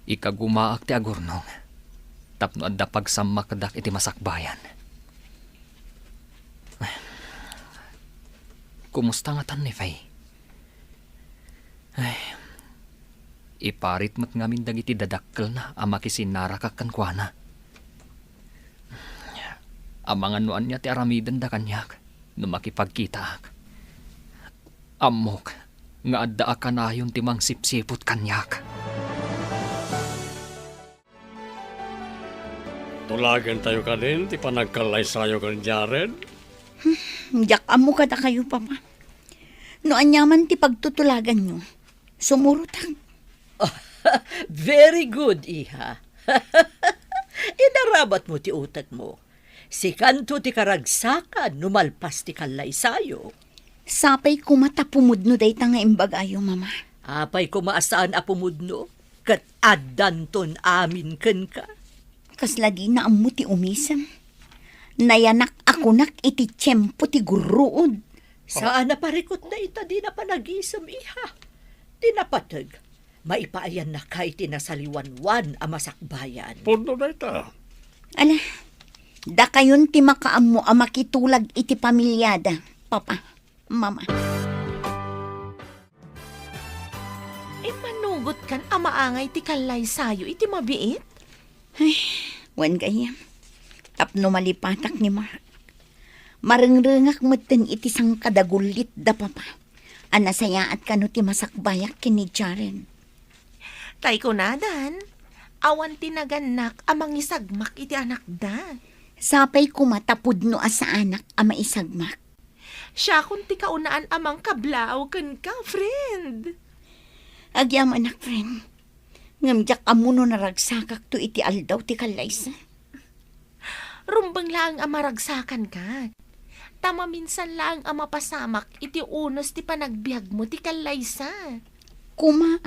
Ikagumaak ti agurnong. Tapno adda pagsamakdak iti masakbayan. Kumusta nga tan ni Faye? Ay, iparit mat ngamin dagiti dadakkel na ama kisinaraka kankwana. Amangan noan niya ti aramidan da kanyak no makipagkita ak. Amok nga adda akanayon ti mang sipsipot kanyak. Tulagan tayo ka din, ti panagkalay sayo kan Jared. Diyak amo kada kayo papa. No anyaman ti pagtutulagan nyo. Sumurutang. Very good, iha. Inarabat mo ti utak mo. Si kanto ti karagsakan, numalpas ti kalay sayo. Sapay ko matapumudno day nga imbagayo, mama. Apay ko maasaan apumudno, kat addanton amin ken ka. Kasla di na ammo ti umisam. Nayanak ako nak iti tiyempo ti guruod. Saan na parikot na ita di na panagisam, iha. Di napatag. Maipaayan na kay tinasaliwanwan ang masakbayan. Puno na ita. Ala, da kayon ti makaammo a makitulag iti pamilyada, papa, mama. Manugot kan amaangay ti kalay sayo iti mabiit? Wan gayam. Tapno malipatak ni Mark. Marengrengak meten iti sang kadagulit da papa. Anasayaat kano ti masakbayak kini Jaren. Tay ko nadan, awan tinaganak amang isagmak iti anak da. Sapay ko matapudno asa anak ama isagmak. Siya kung ti kaunaan amang kablaw kan ka, friend. Agyam anak friend. Ngamjak amuno naragsakak to iti aldaw ti kalaysa. Rumbang lang ang maragsakan ka. Tama minsan lang ang mapasamak iti unos ti panagbiag mo ti kalaysa. Kuma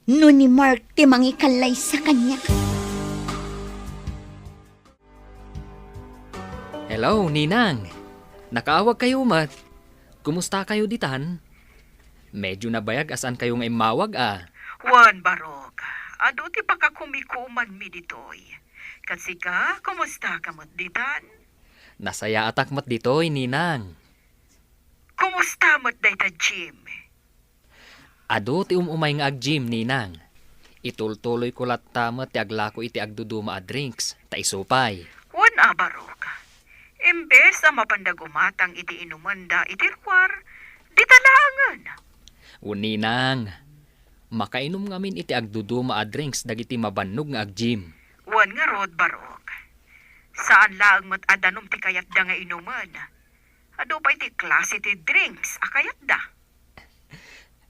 no ni Mark ti mangikalay sa kanya. Hello, Ninang. Nakaawag kayo, mat. Kumusta kayo ditan? Medyo nabayag asan kayo nga imawag, Juan Barok, ado ti pakakumikuman mi ditoy. Kasi ka, kumusta ka mo't ditan? Nasaya atak mat ditoy, Ninang. Kumusta mo't dayta Jim? Ado ti umumay nga ag-gym, Ninang. Itultuloy ko latama ti aglako iti agduduma a drinks, ta isupay. Juan Barok, imbes na mapandagumatang iti inumanda iti ruwar, di talangan. Ninang, makainom ngamin iti agduduma a drinks dagiti mabannog nga ag-gym. Juan nga rod Barok, saan lang mo't adanom ti kayat da nga inuman? Ado pa iti klase ti drinks, akayat da?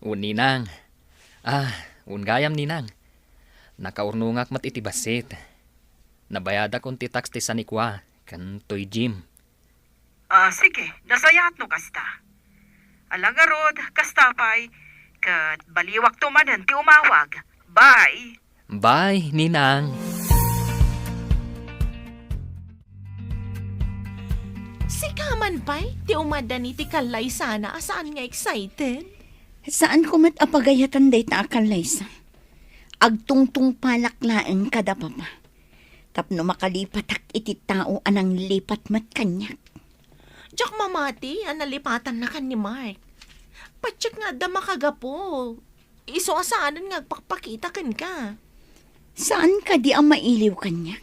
Ninang. Gayam, Ninang. Nakaurnungak mat iti basit. Nabayada kong ti tax ti sanikwa, kan toy gym. Sige, nasayat no kasta. Alangarod, kastapay, kat baliwak tumanan ti umawag. Bye! Bye, Ninang. Si kaman pa'y, ti umadan iti kalay sana, asaan nga excited? Saan ko mat apagayatan day ta akalaysa? Agtungtung palaklaeng kada papa. Tapno makalipatak iti tao anang lipat mat kanyak. Diyak mamati, nalipatan na kan ni Mark. Patsyak nga da makagapo. Iso asaanan nga agpakpakita kan ka. Saan ka di ang mailiw kanyak?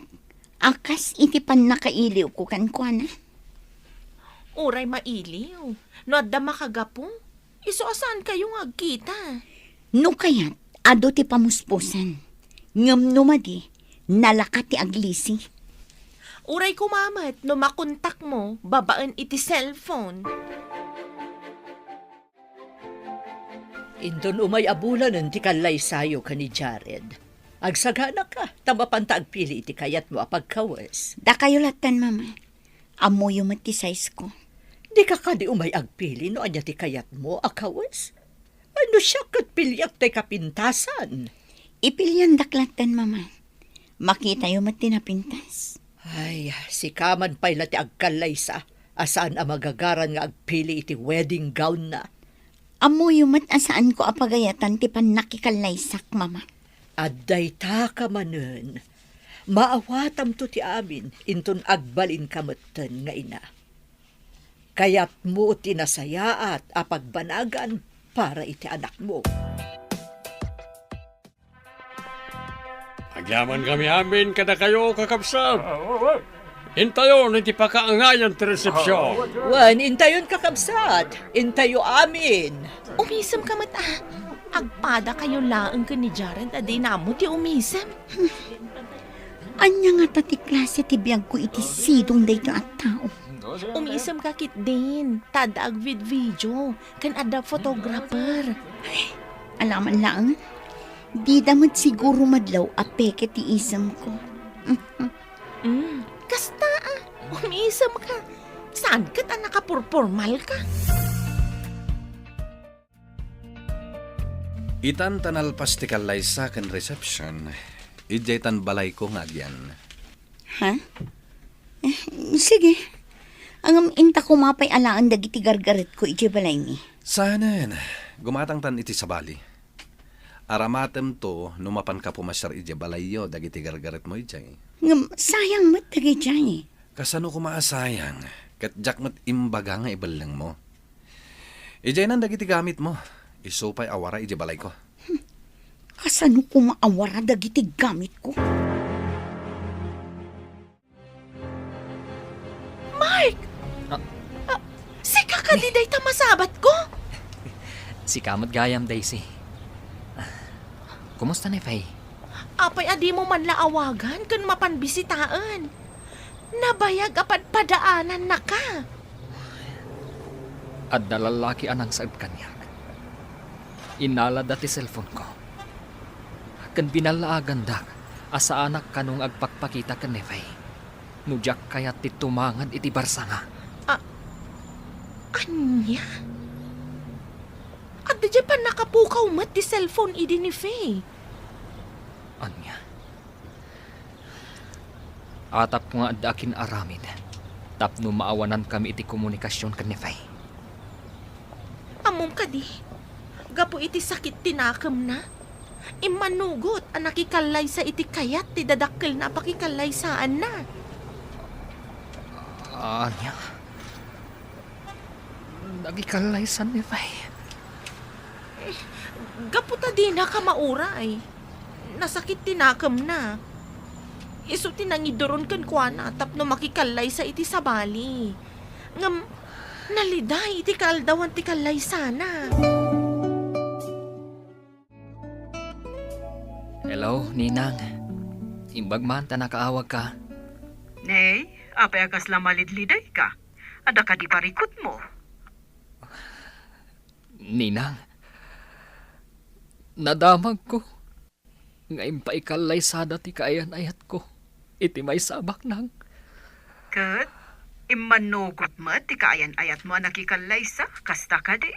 Akas iti pan nakailiw ko kan na. Uray mailiw. No da makagapo. Iso asaan kayong agkita? No kayat, ado ti pamuspusan. Ngam numadi, nalakat ti aglisi. Uray kumamat, no makontak mo, babaan iti cellphone. Indon umay abulanan ti kalay sayo ka ni Jared. Agsagana ka, tamapanta agpili iti kayat mo apagkawas. Da kayo latan, mama. Amoyo mat ti size ko. Di ka di umay agpili no anya ti kayat mo akawas. Ano siya kat pilyak tay kapintasan? Ipilyan daklatan, mama. Makita yung mat tinapintas. Ay, si kaman pa'y ti agkalay sa asaan ang magagaran nga agpili iti wedding gown na. Amoyo mat asaan ko apagayatan ti pan nakikalaysak, mama. Adday ta ka manen. Maawatam to ti amin, inton agbalin kamutan nga ina. Kaya't mo tinasayaat apagbanagan para iti anak mo. Agyaman kami amin kada kayo kakabsat. Intayon, hindi pa kaangayan ti resepsyon. Wan, intayon kakabsat. Intayo amin. Umisam ka mata. Agpada kayo laang ka ni Jared, aday namo ti umisam. Anya nga tati klase ti biyag ko iti sidong dayto at tao. Umisam ka kit din. Tadaag video. Kan ada photographer. Alaman lang, Di damot siguro madlaw apeke ti isam ko. Kasta umiisam ka. Saan ka ta nakapurpormal ka? Itan tanalpas ti kalaysa ken reception. Ijay tan balay ko nga agyan. Ha? Sige. Ang inta ko mapay alaan dagiti gargaret ko iti balay ni. Sanen, gumatang tan iti sabali. Aramatem to, numapan ka pumasyar iti balayo, dagiti gargaret mo ijay. Sayang mat dagi jay. Kasano ko maasayang, kat jak mat imbaga nga ibalang mo. Ijay nan dagiti gamit mo, isupay awara iti balay ko. Kasano ko maawara dagiti gamit ko? Mark! Si kakadiday ta masabat ko? Si Kamot Gayam, Daisy. Kumusta ni Faye? Apay adi mo man laawagan kun mapanbisitaan. Nabayag apad padaanan na ka. At dalalaki anang saad kanya. Inala dati cellphone ko. Kan binalaagan dak, asa anak kanong agpakpakita kan ni Faye. Nujak kaya titumangad iti barsa nga. Anya? At di pa nakapukaw mat di cellphone idi ni Faye. Anya? Atap ko nga akin aramid. Tapno maawanan kami iti komunikasyon kan ni Faye. Amom ka di. Gapo iti sakit tinakam na. Imanugot ang nakikalay sa iti kayat ti dadakkel na pakikalay saan na. Anya? Nagikalaisan ni Faye. Gapo ta di na ka mauray. Nasakit tinakam na. Iso tinangidoron kan kuana tapno makikalay sa iti sabali. Ngam, naliday iti kaldawan ti kalay sana. Hello, Ninang. Imbag man ta nakaawag ka. Nay, apay akas lamalidliday ka. Ada ka di parikot mo. Ninang. Nadamag ko. Ngayon pa ikalay sada ti kaayan ayat ko. Iti may sabak nang. Kat, imanugot mo ti kaayan ayat mo nakikalay sa kasta ka di.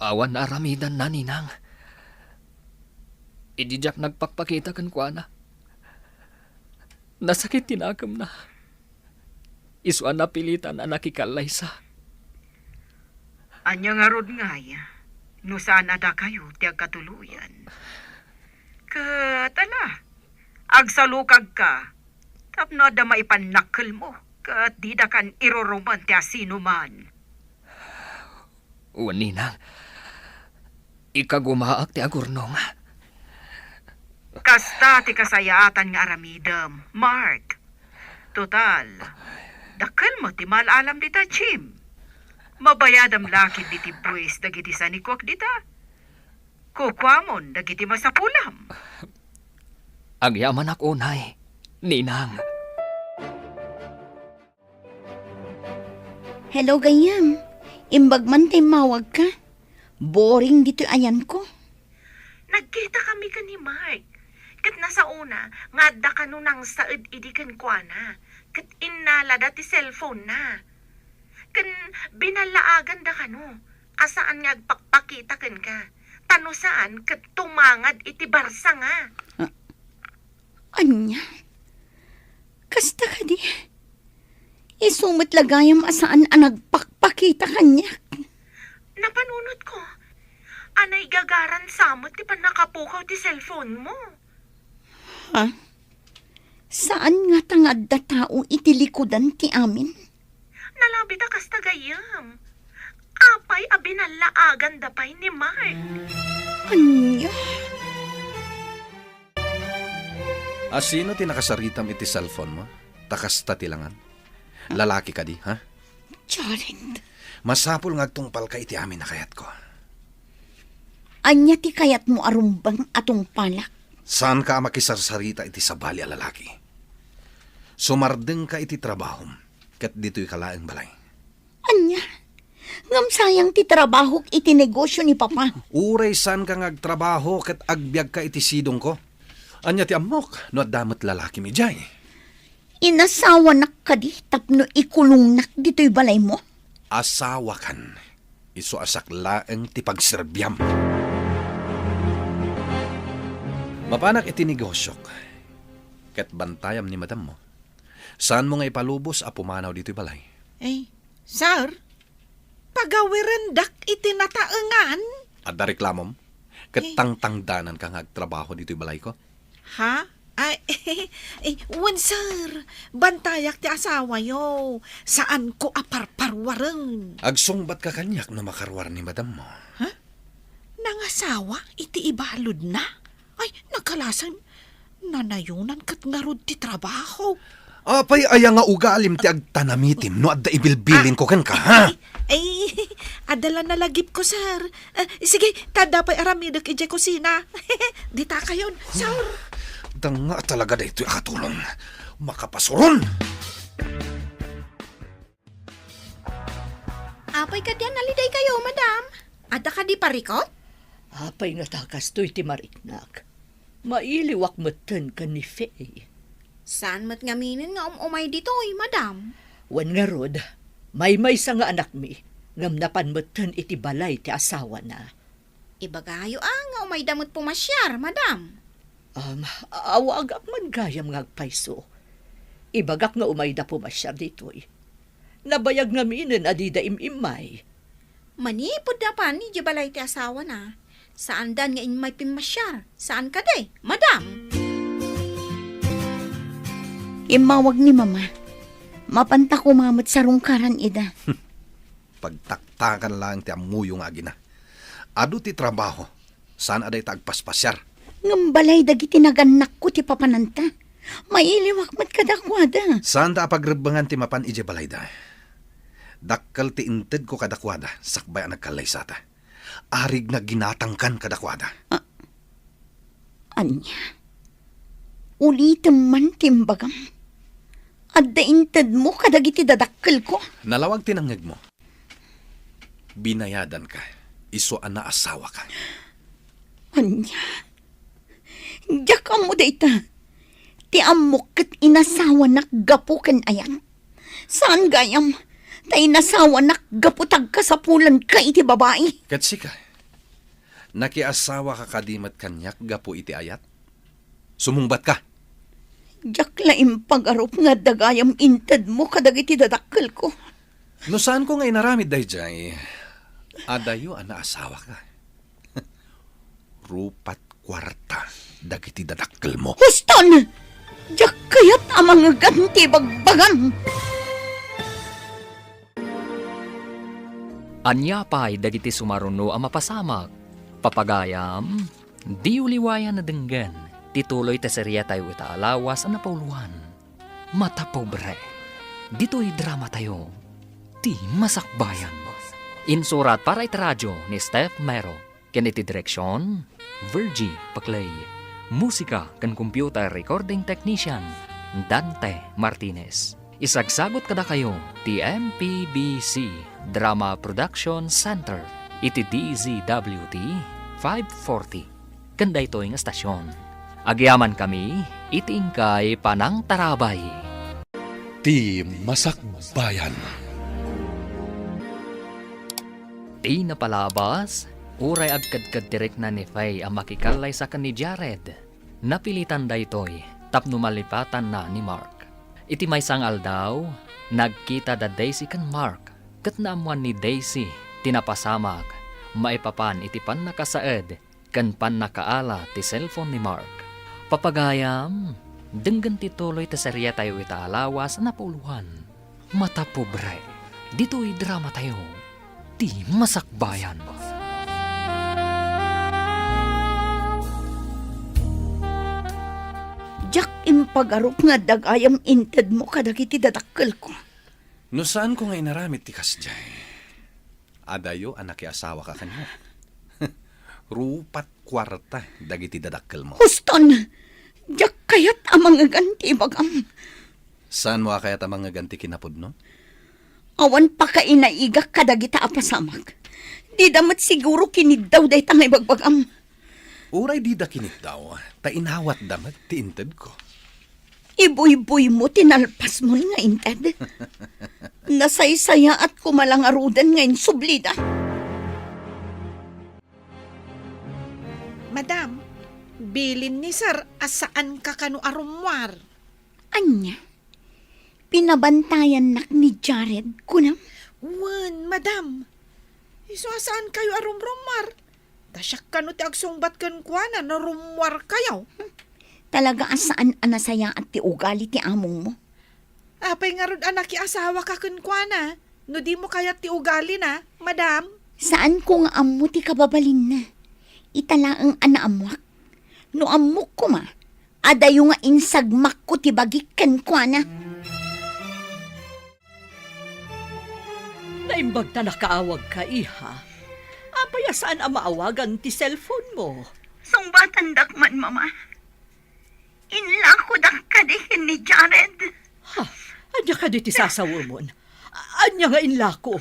Awan na aramidan na, Ninang. Idijak nagpakpakita kan kuana. Nasakit tinakam na. Isuan na pilitan na nakikalay sa. Anya nga rod ngaya. No saan ada kayo ti agkatuluyan. Katala, agsalukag ka. Tapno da maipanakkel mo. Kat di da kan iroroman ti asino man. Uwan, Ninang. Ikagumaak ti agurnong. Kasta ti kasayaatan nga aramidam, Mark. Total, dakkel mo ti malalam dita, Jim. Mabayadam lakid diti buwis dagiti sanikwak dita. Kukwamon dagiti masapulam. Agyaman ako, Nay. Ninang. Hello, Gayam. Imbag man tayo mawag ka. Boring dito ayan ko. Nagkita kami ka ni Mark. Kat nasa una, nga da ka nang saad idikan kwa na. Kat inala dati cellphone na. Kan binalaagan da ka no. Asaan nga agpakpakita kan ka. Tano saan kat tumangad iti barsa nga. Anya? Kasta ka di. Isumot lagayam asaan ang nagpakpakita kanya. Napanunod ko. Anay gagaran samot ti pa nakapukaw ti cellphone mo. Ha? Saan nga tangad da tao itilikodan ti amin? Nalabi da kas tagayam. Apay abinalaagan da pay ni Mark. Anya? Sino ti nakasaritam iti cellphone mo? Takas tatilangan. Lalaki ka di, ha? Jared. Masapul nga tungpal ka iti amin na kayat ko. Anya ti kayat mo arumbang atong palak? Saan ka makisarsarita iti sabali a lalaki? Sumardeng ka iti trabahom, kat dito'y kalaeng balay. Anya? Ngam sayang ti trabaho iti negosyo ni Papa. Uray san ka ngagtrabaho ket agbyag ka iti sidong ko. Anya ti amok, no adamot lalaki mi jay. Inasawa nak ka di tapno ikulong nak dito'y balay mo. Asawa kan, iso asaklaeng ti pagserbyam. Mapanak iti negosyok, ket bantayam ni madam mo. Saan mo nga ipalubos a pumanaw dito'y balay? Sir, pagawirendak itinataengan. Adda reklamom, ket tangtangdanan ka ngagtrabaho dito'y balay ko. Ha? Wan sir, bantayak ti asawa yo. Saan ko aparparwareng? Agsungbat ka kanyak no makarwar ni madam mo. Nangasawa, iti ibalod na. Ay, nagkalasan, nanayunan kat ngarod ti trabaho. Apay aya nga ugalim ti agtanamitim no adda ibilbilin ko ken ka, ha? Adala na lagip ko, sir. Sige, tadapay aramidok ije kusina. Dita kayon, sir. Danga talaga da ito'y akatulong. Makapasuron! Apay ka diyan, naliday kayo, madam. Ada ka di parikot? Apay nga takas to'y ti mariknak. Mailiwak matan ka ni Faye. Saan mat ngaminin nga umay dito'y, madam? Wan nga rod, may sa nga anak mi, ngam napanmatan iti balay ti asawa na. Ibagayo nga umay damot pumasyar, madam. Awagak man gayam nga agpayso. Ibagak nga umay da pumasyar dito'y. Nabayag nga minin adida imimay. Manipod na pa ni balay ti asawa na. Saan dan nga may pimasyar? Saan ka day, madam? Imawag ni mama. Mapanta ko mamat sa rungkaran ida. Pagtaktakan lang ti amuyo nga agina. Ado ti trabaho. Saan aday tagpaspasyar? Ngambalay dagiti naganak ko ti papananta. Mailiwak mat kadakwada. Saan da pagrebangan ti mapan ije balayda? Dakkal ti inted ko kadakwada, sakbay ang nagkalay sata. Arig na ginatangkan kadakwada. Anya? Ulitam man timbagam. Adda inted mo kadagiti dadakkel ko. Nalawag tinangag mo. Binayadan ka. Iso ana asawa ka. Anya? Diyak mo dayta. Ti amok kat inasawa nak gapukan ayan. Saan gayam? Ta inasawa nak gaputag ka sa pulan ka iti babae. Katsika, nakiasawa ka kadimat kanyak gapu iti ayat? Sumungbat ka. Diyak laim pag-arop nga dagayam inted mo kadagiti dadakkel ko. No saan ko nga inaramid day jay? Adayo ana asawa ka. Rupat kwarta dagiti dadakkel mo. Huston! Diyak kayat amang ganti bagbagan. Anya pa'y dagiti sumaruno ang mapasamak. Papagayam, di uliwayan na denggan. Tituloy teserya tayo itaalawas ang napauluan. Mata pobre. Dito'y drama tayo. Ti masakbayan. Insurat para itaradyo ni Steph Mero. Kiniti direksyon, Virgie Paclay. Musika kan computer recording technician, Dante Martinez. Isagsagot kada kayo, ti MPBC Drama Production Center, iti DZWT 540. Kanda ito yung estasyon. Agyaman kami, itingkay panang tarabay. Ti Masakbayan. Ti napalabas, uray agkadkad direk na ni Faye ang makikalay sa kan ni Jared. Napilitan da ito'y tapno malipatan na ni Mark. Iti may sangal daw, nagkita da Daisy kan Mark. Kat naamuan ni Daisy, tinapasamak, maipapan iti pan nakasaed, kan pan nakaala ti cellphone ni Mark. Papagayam, denggan tituloy ta serya tayo itaalawas na pauluhan. Mata pobre, dito'y drama tayo. Ti masakbayan. Diyak impag-arop nga dagayam inted mo kadagiti dadakkel ko. No saan ko nga inaramid ti kasjay? Adayo anak asawa ka kanya. Rupat kwarta dagiti dadakkel mo. Huston! Diyak kayat amang ganti bagam. Saan mo kayat ang mga ganti kinapod no? Awan pa ka inaiga kadagita apasamag. Di damat siguro kinid daw day tangay bagbagam. Uray di da kinit daw, ta inawat damat ti inted ko. Iboy-boy mo, tinalpas mo nga inted. Nasaysaya at kumalangarudan ngayon sublida. Madam, bilin ni sir asaan ka kanu arumwar. Anya, pinabantayan nak ni Jared kunam. Wan, madam. Iso asaan kayo arumrumwar? Dasyak kanu ti agsungbat kan kuana na rumwar kayo. Talaga asaan anasaya at ti ugali ti among mo. Apay nga rod anak asawa ka kan kuana. No di mo kaya ti ugali na, madam. Saan ko nga amo ti kababalin na? Italaang anaamuak. No amok ko ma, adayo nga insagmak ko ti bagikan kwa na. Naimbag na nakaawag ka, iha. Apaya saan ang maawagan ti cellphone mo? Sungbatan dakman, mama. Inla ko dakadihin ni Jared. Ha? Anya ka di ti sasawumon? Anya nga inlako?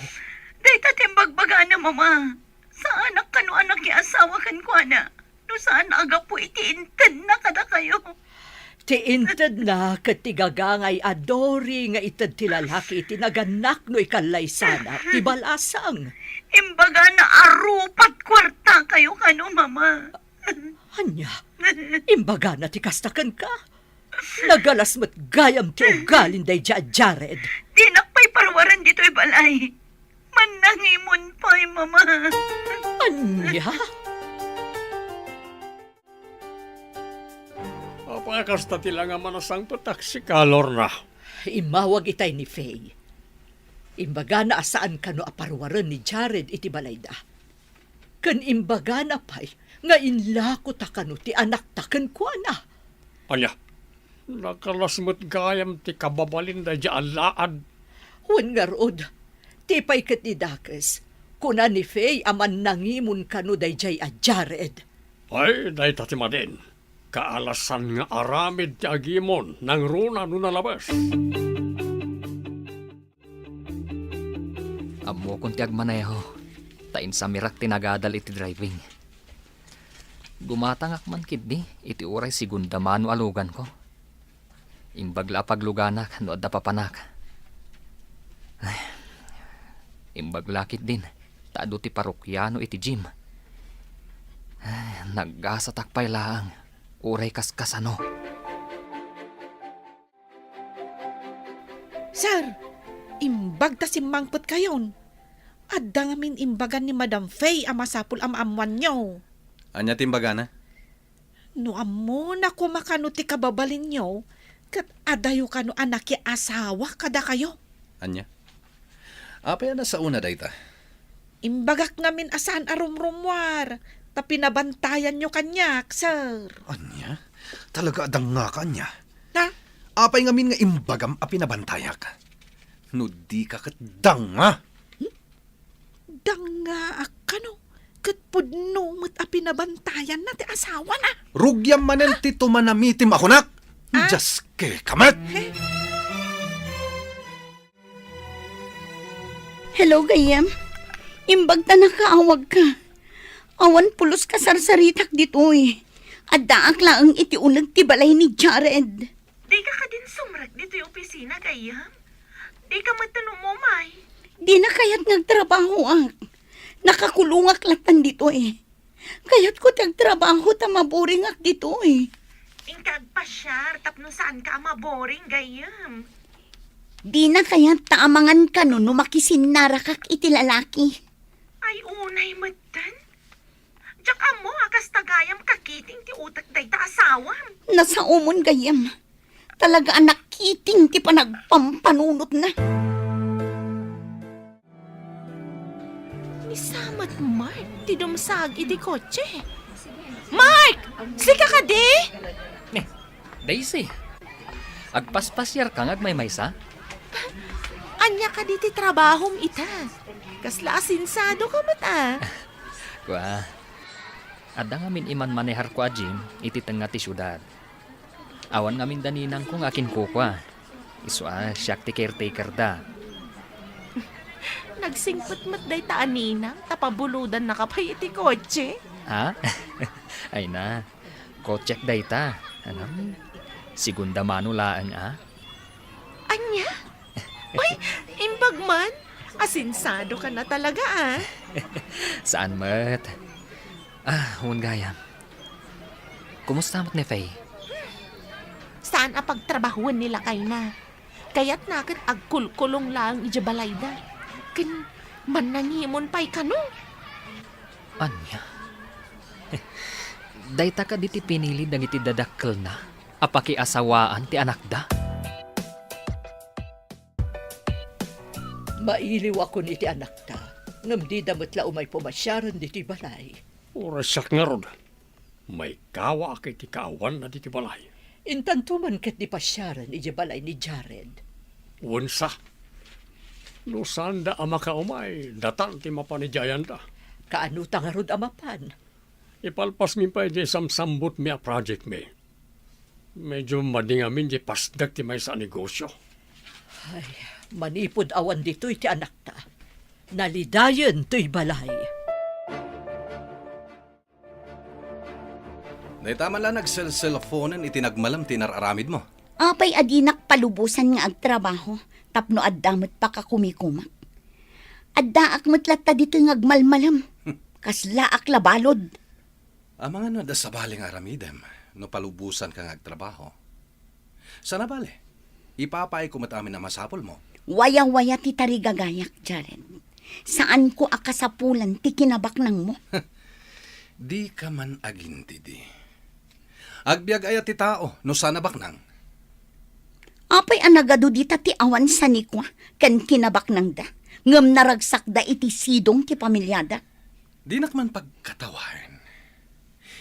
Dahil timbagbaga na, mama. Saan anak kanu anak asawa kan ko na? No saan aga po itiintan na kada kayo? Ti inted na katigagangay adori nga ited ti lalaki iti naganak no ikalay sana ti balasang. Imbaga na arupat kwarta kayo kanu, mama. Anya, imbaga na ti kastakan ka. Nagalas mo't gayam ti ugalin day Jared. Di nakpay parwaran dito'y balay. Manangimon pa'y, mama. Anya? Apakasta tila nga manasang patak si Kalor na. Imawag itay ni Faye. Imbaga na asaan ka no aparwaran ni Jared iti balayda. Kan imbaga na pa'y nga inlako ta kano ti anak taken kwa na. Anya, nakalasmot gayam ti kababalin da dyan laad. Wan nga rood, tipay kat ni Dakes, kuna ni Faye aman nangimun kano day jay a Jared. Ay, dahi tatima din. Kaalasan nga aramid ti agimon nang runa no nalabas. Amo kung ti agmaneho, tain sa mirak tinagadal iti driving. Gumatangak man kidni, iti uray sigunda mano alugan ko. Imbagla pagluganak, no adda papanak. Ay, imbaglakit din, taado ti parokyano iti gym. Ay, naggasatakpay laang, uray kaskasano. Sir, imbag ta simmangpot kayon. Adda ngamin imbagan ni Madam Faye ang masapul amamuan nyo. Anya timbaga na? No amo na kumakano ti kababalin nyo, kat adayo kano anak asawa kada kayo. Anya? Apaya na sa una dayta. Imbagak ngamin asan arumrumwar, ta pinabantayan nyo kanyak, sir. Anya? Talaga adang nga kanya. Na? Apay ngamin nga imbagam a pinabantayak. No di ka kat danga. Danga akano, kat pudno mo't a pinabantayan na ti asawa na. Rugyam manen ti tumanamitim ako nak. Ah? Just ke kamat. Hello, gayam. Imbag ta nakaawag ka. Awan pulos ka sarsaritak dito'y. Adda akla ang itiunag ti balay ni Jared. Di ka din sumrag dito yung opisina, gayam. Di ka matanong mo, may. Di na kaya't nagtrabaho ak. Nakakulungak latan dito eh. Kaya't ko tagtrabaho ta maboring ak dito eh. Ingkag pa siya, tapno saan ka maboring, gayam. Di na kaya't taamangan ka no makisin narakak iti lalaki. Ay, unay matan. Diyak amo, akas tagayam kakiting ti utak day ta asawam. Nasa umon gayam. Talaga anak kiting ti panagpampanunot na. Misamat Mark, ti dumsag iti kotse. Mark! Sika ka di? Daisy, agpaspasyar kang agmaymaysa? Anya ka di ti trabahom ita. Kasla asinsado ka mata. Kwa, adda ngamin iman manehar ko a gym, iti tenga ti syudad. Awan ngamin daninang kung akin ko kwa. Iso siyak ti caretaker da. Agsingpot-mat day ta anina, tapabuludan na kapay iti kotse. Ha? Ay na, kotsek dayta. Ano? Segunda mano laan, ha? Anya? Uy, imbag man. Asinsado ka na talaga, ah. Saan mat? Huwag gayam. Kumusta mat ni Faye? Saan ang pagtrabahuan nila kay na? Kaya't nakit agkulkulong lang ijabalayda. Kin manangimon pa'y kano? Anya? Dayta ka diti pinili dang iti dadakkel na. Apaki asawaan ti anak da. Mailiw ako ni ti anak ta. Ngam di damat la umay pumasyaran di ti balay. Orasak nga ron. May kawa kay ti kaawan na di ti balay. Intantuman ket di pasyaran iti balay ni Jared. Unsa. No sanda ama ka umay, datal ti mapanijayan da. Kaano tangarod amapan? Ipalpas mi pa di samsambot mi a project mi. Medyo madingamin di pasdag ti may sa negosyo. Ay, manipod awan dito iti anak ta. Nalidayon to'y balay. Naitaman lang nag-cellphonean itinagmalam tinararamid mo. Apay adinak palubusan nga agtrabaho, tapno addamot pa ka kumikumak. Addaak matlatta dito nga agmalmalam, kaslaak labalod. Ang mga nada sa baling aramidem, no palubusan kang agtrabaho. Sana bale, ipapay ko matamin na masapol mo. Waya-waya ti tarigagayak, Jared. Saan ko akasapulan ti kinabak nang mo? Di ka man aginti di. Agbiag ayat ti tao, no sana baknang. Apay anagado dita ti awan sa nikwa, kan kinabak nang da. Ngam naragsak da iti sidong ti pamilyada. Di nakman pagkatawan.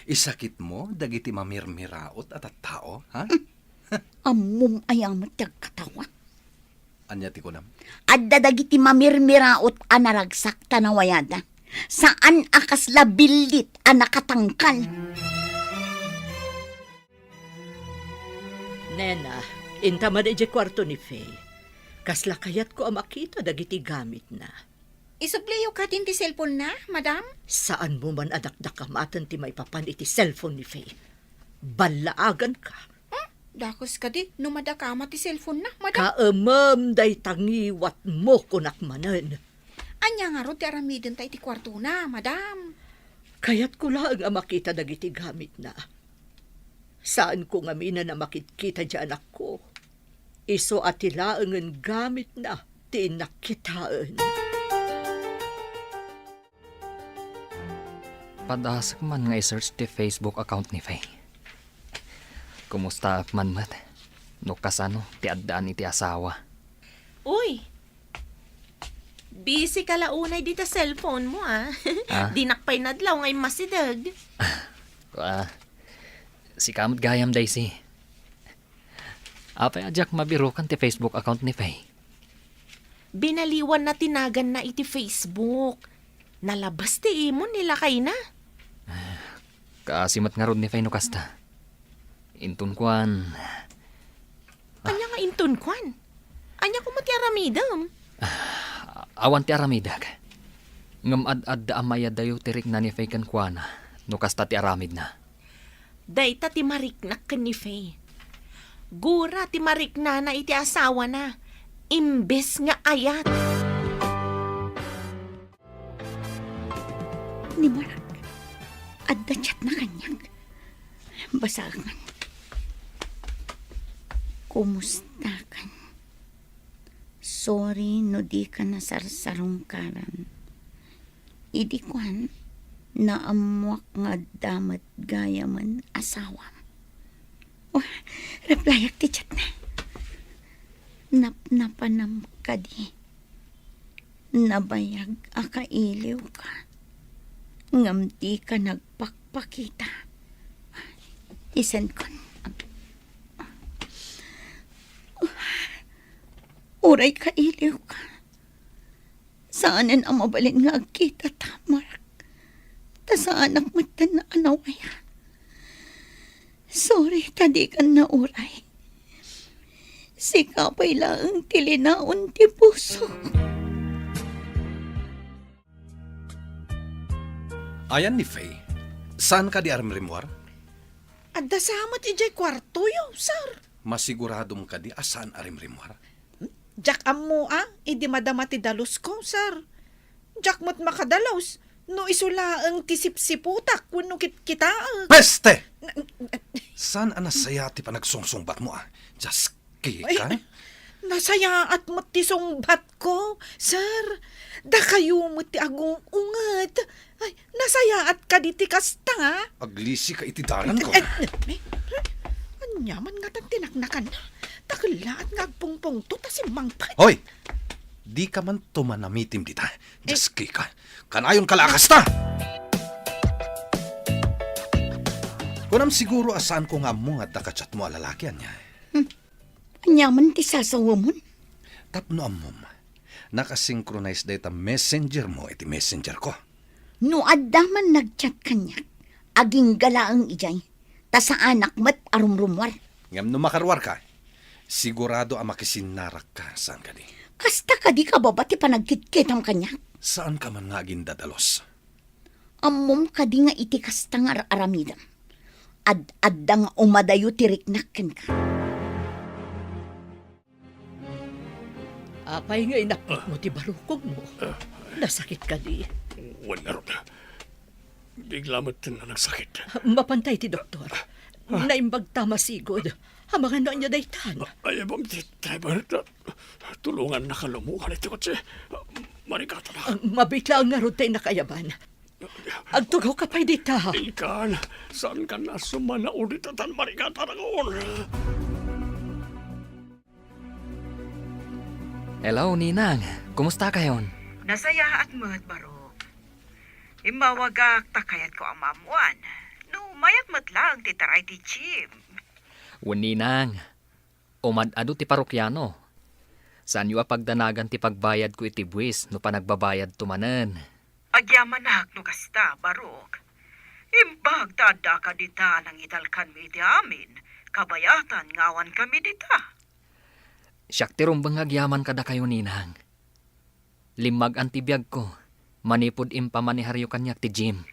Isakit mo, dagiti mamirmiraot at tao, ha? Amum ayamat katawa. Anya ti kunam? Adda dagiti mamirmiraot a naragsak tanawayada. Saan akas labilit a nakatangkal. Nena, intaman iti kwarto ni Faye. Kasla kayat ko ang makita dagiti gamit na. Isubliyo ka din ti cellphone na, madam? Saan mo man adakdakamatan ti may papan iti cellphone ni Faye? Balaagan ka. Dakos ka di, numadakama ti cellphone na, madam. Kaamam day tangiwat mo kunak manan. Anya nga ro ti aramidin tayo ti kwarto na, madam. Kayat ko lang ang makita dagiti gamit na. Saan ko nga mina na makikita di anak ko? Iso at tilaangan gamit na ti nakitaan. Padasak man nga i-search ti Facebook account ni Faye. Kumusta ak man mat? No kasano ti addaan iti asawa. Uy, busy ka launay dito cellphone mo, ah. Dinakpay nadlaw ngay masidag. Si kamot gayam Daisy. Apay adyak mabiro kan ti Facebook account ni Faye. Binaliwan na tinagan na iti Facebook. Nalabas ti imon nila kay na. Kaasimat nga rod ni Faye no kasta. Intun kwan. Anya nga intun kwan? Anya ko mati aramidam? Awan ti aramidag. Ngam ad amaya dayo tirik na ni Faye kan kwana. No kasta ti aramid na. Dayta ti mariknak ken ni Faye. Gura ti marikna na iti asawa na. Imbes nga ayat. Ni Marak, adda chat na kanyang. Basagan. Kumusta kan? Sorry no di ka nasarsarong karan. Idi kwan, naamuak nga damat gaya man asawa. Oh, replyak ti chat na. Napanam ka di. Nabayag akailiw ka. Ngam di ka nagpakpakita. Isan kon. Uray ka iliw ka. Saanan ang mabalin nga agkita tamarak. Ta sa anak matan na anawaya. Sorry, tadi ka na uray. Sikapay lang tilinaon ti puso. Ayan ni Faye. Saan ka di armrimuar? Adda samat ijay kwarto yo, sir. Masiguradom ka di asan arimrimuar? Jak ammo idi madama ti dalos ko, sir. Jak mo't makadalos. No isula ang tisip-siputak kuno kita. Peste! Saan anasaya ti panagsungsungbat mo Just ka? Nasaya at mo't ti sungbat ko, sir. Da kayo mo't ti agong ungat. Ay, nasaya at kaditi kasta. Aglisi ka itidaran ko. Anyaman nga tang tinaknakan na. Takla at ngagpungpong to ta si Mangpay. Hoy! Di ka man tumanamitim dita. Just ka. Kanayon kalakas ta! Kunam siguro asaan ko nga mo nga dakachat mo alalakyan niya. Anyaman ti sasawa mo. Tapno amom. Nakasynchronize day ta messenger mo iti messenger ko. No adda man nagchat kanya, aging galaang ijay, ta sa anak mat arumrumwar. Ngam no makarwar ka, sigurado ang makisinarak ka saan ka di. Kasta ka di ka ba ti panagkitkitam kanya? Saan ka man nga gindadalos? Ammom ka di nga iti kasta nga aramidam. Ad-adda nga umadayo tiriknakken ka. Apay nga inapot mo ti barukog mo. Nasakit ka di. Wala ron. Bigla mo na nagsakit. Mapantay ti doktor. Naimbag tama sigod. Hamangan na niya daytan. Ay, bang driver, tulungan na kalumuhan ito kotse. Marikata na. Mabitla nga ron tayo nakayaban. Agtugaw ka pa'y dita. Ikan, saan ka na sumana ulit at marikata na koon? Hello, Ninang. Kumusta kayon? Nasaya at mat baro. Imawagak takayat ko ang mamuan. No, mayat matlang titaray ti Chim. Ninang, umad-ado ti parokyano. Saan yu apagdanagan ti pagbayad ko iti buwis no panagbabayad tumanen? Agyaman no kasta, barok. Imbag tada ka dita nang italkan mi iti amin. Kabayatan ngawan kami dita. Siyak ti rumbang agyaman kada kayo, Ninang. Limag ang tibiyag ko. Manipod impamaniharyo kanyak ti Jim.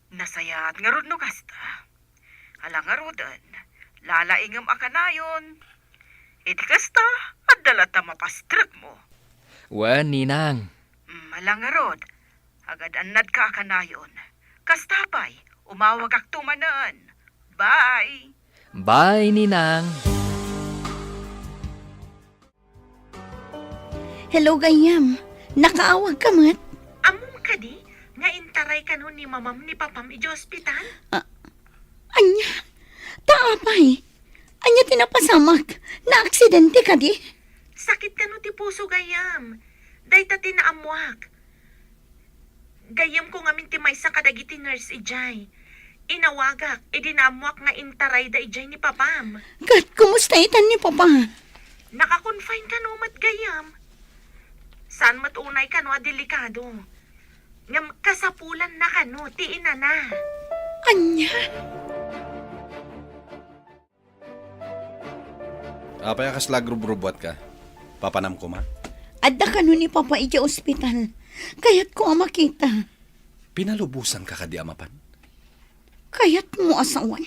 Nasaya at ngarod no kasta. Alang ngarodan, lalaingam akanayon. Iti kasta, at dalata mapastrak mo. Ninang. Alang ngarod, agad anad ka akanayon. Kastapay, umawag ak tumanan. Bye! Bye, Ninang. Hello, gayam. Nakaawag ka mat? Amom ka di, nga intaray ka nun ni mamam ni papam iji ospital? Anya, taapay. Anya tinapasamak. Na-aksidente ka di? Sakit ka no ti puso gayam. Day ta tinaamuak. Gayam ko ngamin ti maysa kadagiti nurse ijay. Inawagak, idinamuak nga intaray da ijay ni papam. Kat, kumusta itan ni papa? Nakakonfine ka no mat gayam. Saan matunay ka no delikado? Ngam kasapulan na ka no, ti ina na. Anya? Apay akas lagrub-rubwat ka. Papanam ko ma. Adda ka nun ni papa iti ospital. Kayat ko ang makita. Pinalubusan ka kadi amapan. Kayat mo asawan.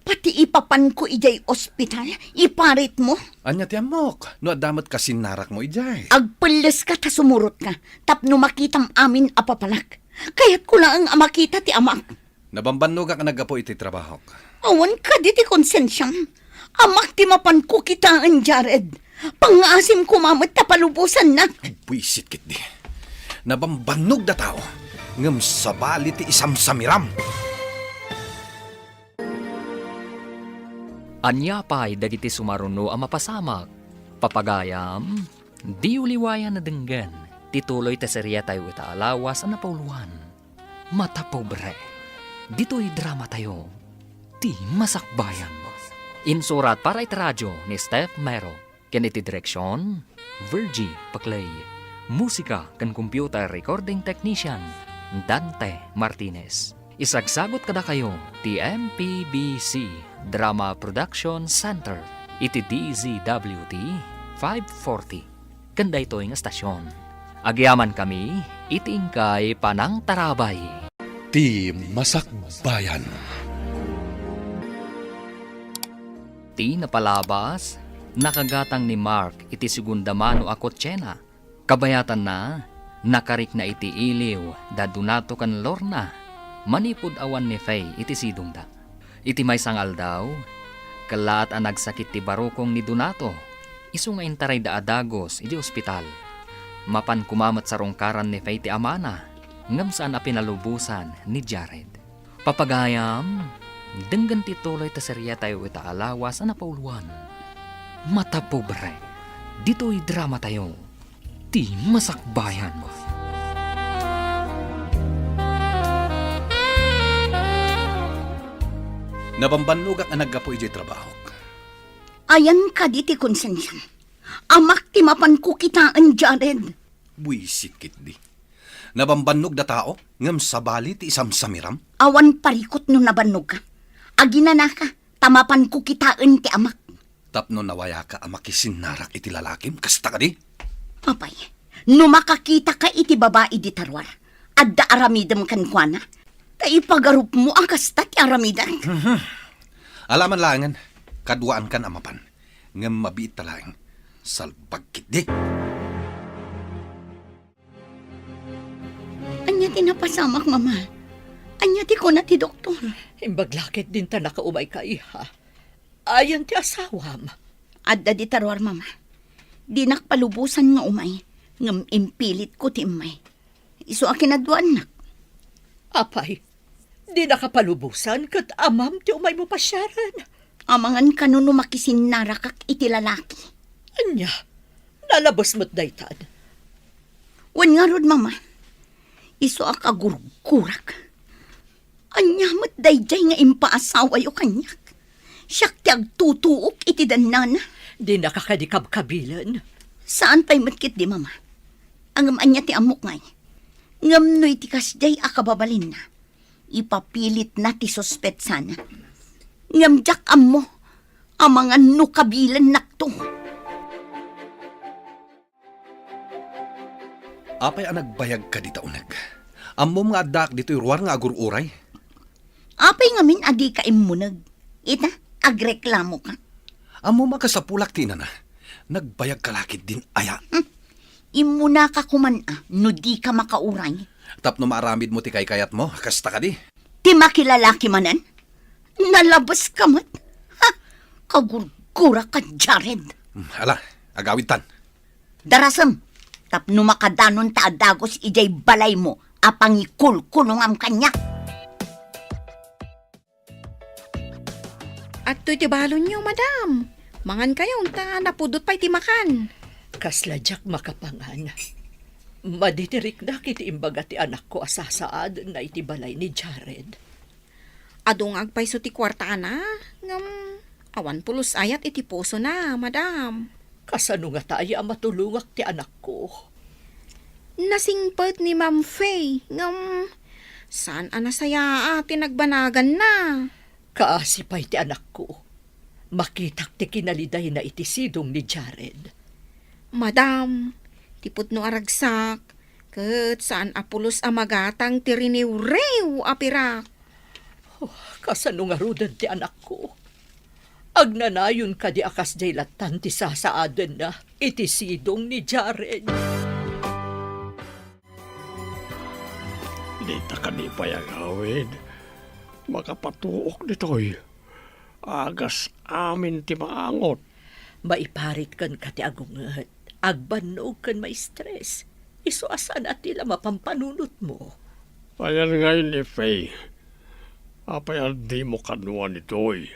Pati ipapan ko ijay ospital. Iparit mo. Anya ti amok. No adamat ka sinarak mo ijay. Agpulis ka ta sumurot ka. Tapno makitam amin apapalak. Kayat ko lang ang makita ti amak. Nabambanog ka nagapo iti trabaho. Awan ka di ti konsensyang. Amak ti mapan ko kitaan, Jared. Pangasim ko mamot na palubusan na. Buisit kit di. Nabambanog da tao. Ngam sabali ti isam samiram. Anya pa'y dagiti sumaruno ang mapasamak. Papagayam, di uliwayan na denggan. Tituloy ta serya tayo itaalawas ang napauluan. Mata pobre. Dito'y drama tayo. Ti masakbayan. Insurat para itradyo ni Steph Mero. Ken iti direksyon, Virgie Paclay. Musika kan computer recording technician, Dante Martinez. Isagsagot kada kayo, ti MPBC Drama Production Center, iti DZWT 540. Kanda ito yung estasyon. Agyaman kami, iti ingkay panang tarabay. Ti Masakbayan. Ti napalabas, nakagatang ni Mark iti segunda mano a kotsena. Kabayatan na, nakarik na iti iliw, dadunato kan Lorna. Manipod awan ni Faye iti sidong da. Iti may sangal daw, kalaat ang nagsakit ti barukong ni Donato. Isu nga intaray da adagos iti ospital. Mapan kumamat sa rongkaran ni Faye ti amana, ngam saan a pinalubusan ni Jared. Papagayam, denggan ti tuloy ta serya tayo ita alawas na pauluan. Mata pobre, dito'y drama tayo. Ti Masakbayan. Nabambanugak ang naggapo iti trabaho. Ayan ka di ti konsensyon. Amak ti mapan ko kitaan, Jared. Buisit kit di. Nabambannog da tao, ngam sabali ti isamsamiram. Awan parikot no nabanog ka. Agina na ka, tamapan ko kitaan ti amak. Tapno nawaya ka amakisin narak iti lalakim, kasta ka di. Apay, no makakita ka iti babae di tarwar, adda aramidam kan kuana, taipagarup mo ang kasta ti aramidan. Alaman langan, kaduaan kan amapan, ngam mabiit talang, salbagkit di. Anya ti napasamak, mama. Anya ti ko na ti doktor. Imbaglakit din ta nakaumay ka, iha. Ayan ti asawam. Adda di tarwar, mama. Di nakpalubusan nga umay, ngam impilit ko ti umay. Iso akin adwan nak. Apay, di nakapalubusan kat amam ti umay mo pasyaran. Amangan kanuno makisin narakak iti lalaki. Anya, nalabas mo't daytan. Wan nga rod, mama. Iso akagurgurak. Anya mo't dayjay nga impaasawa yo kanyak. Siyak ti agtutuok iti danana. Di nakakadikab-kabilan. Saan pa'y matkit di, mama? Ang anya ti amok ngay. Ngam no'y ti kasjay akababalin na. Ipapilit na ti sospet sana. Ngam jak amo, amangan no kabilan nakto. Apay ang nagbayag ka di taunag. Amom nga adak dito'y ruwar nga agur-uray. Apay ngamin adi ka imunag. Ita, agreklamo ka. Amo makasapulak ti na. Nagbayag kalakit din aya. Imuna ka kuman no di ka makauray. Tapno maaramid mo ti kayat mo, kasta ka di. Ti makilalaki manan? Nalabas ka mat? Ha? Kagurgura ka, Jared. Ala, agawid tan. Darasam, tapno makadanon ta adagos ijay balay mo, apang ikulkulong am kanya. At to'y tibalon niyo, madam. Mangan kayo, unta napudot pa'y timakan. Kasladyak makapangan. Maditirik na kiti imbaga ti anak ko asasaad na iti balay ni Jared. Adong agpay so ti kwarta na, ngam awan pulos ayat iti puso na, madam. Kasano nga tayo ang matulungak ti anak ko? Nasingpet ni Ma'am Faye, ngam saan anasaya tinagbanagan na. Kaasipay ti anak ko. Makitak ti kinaliday na iti sidong ni Jared. Madam, tipot no aragsak, ket saan apulos amagatang ti riniw-rew apirak. Oh, kasano nga rudan ti anak ko? Agnanayon ka di akas jay latan ti sasaadan na iti sidong ni Jared. Di ta kanipay ang awid. Makapatuok nito'y. Agas amin ti maangot. Maiparit kan ka ti agunget. Agbanog kan may stress. Iso asan at tila mapampanunot mo. Ayan ngayon ni Faye. Apay di mo kanuan nito'y.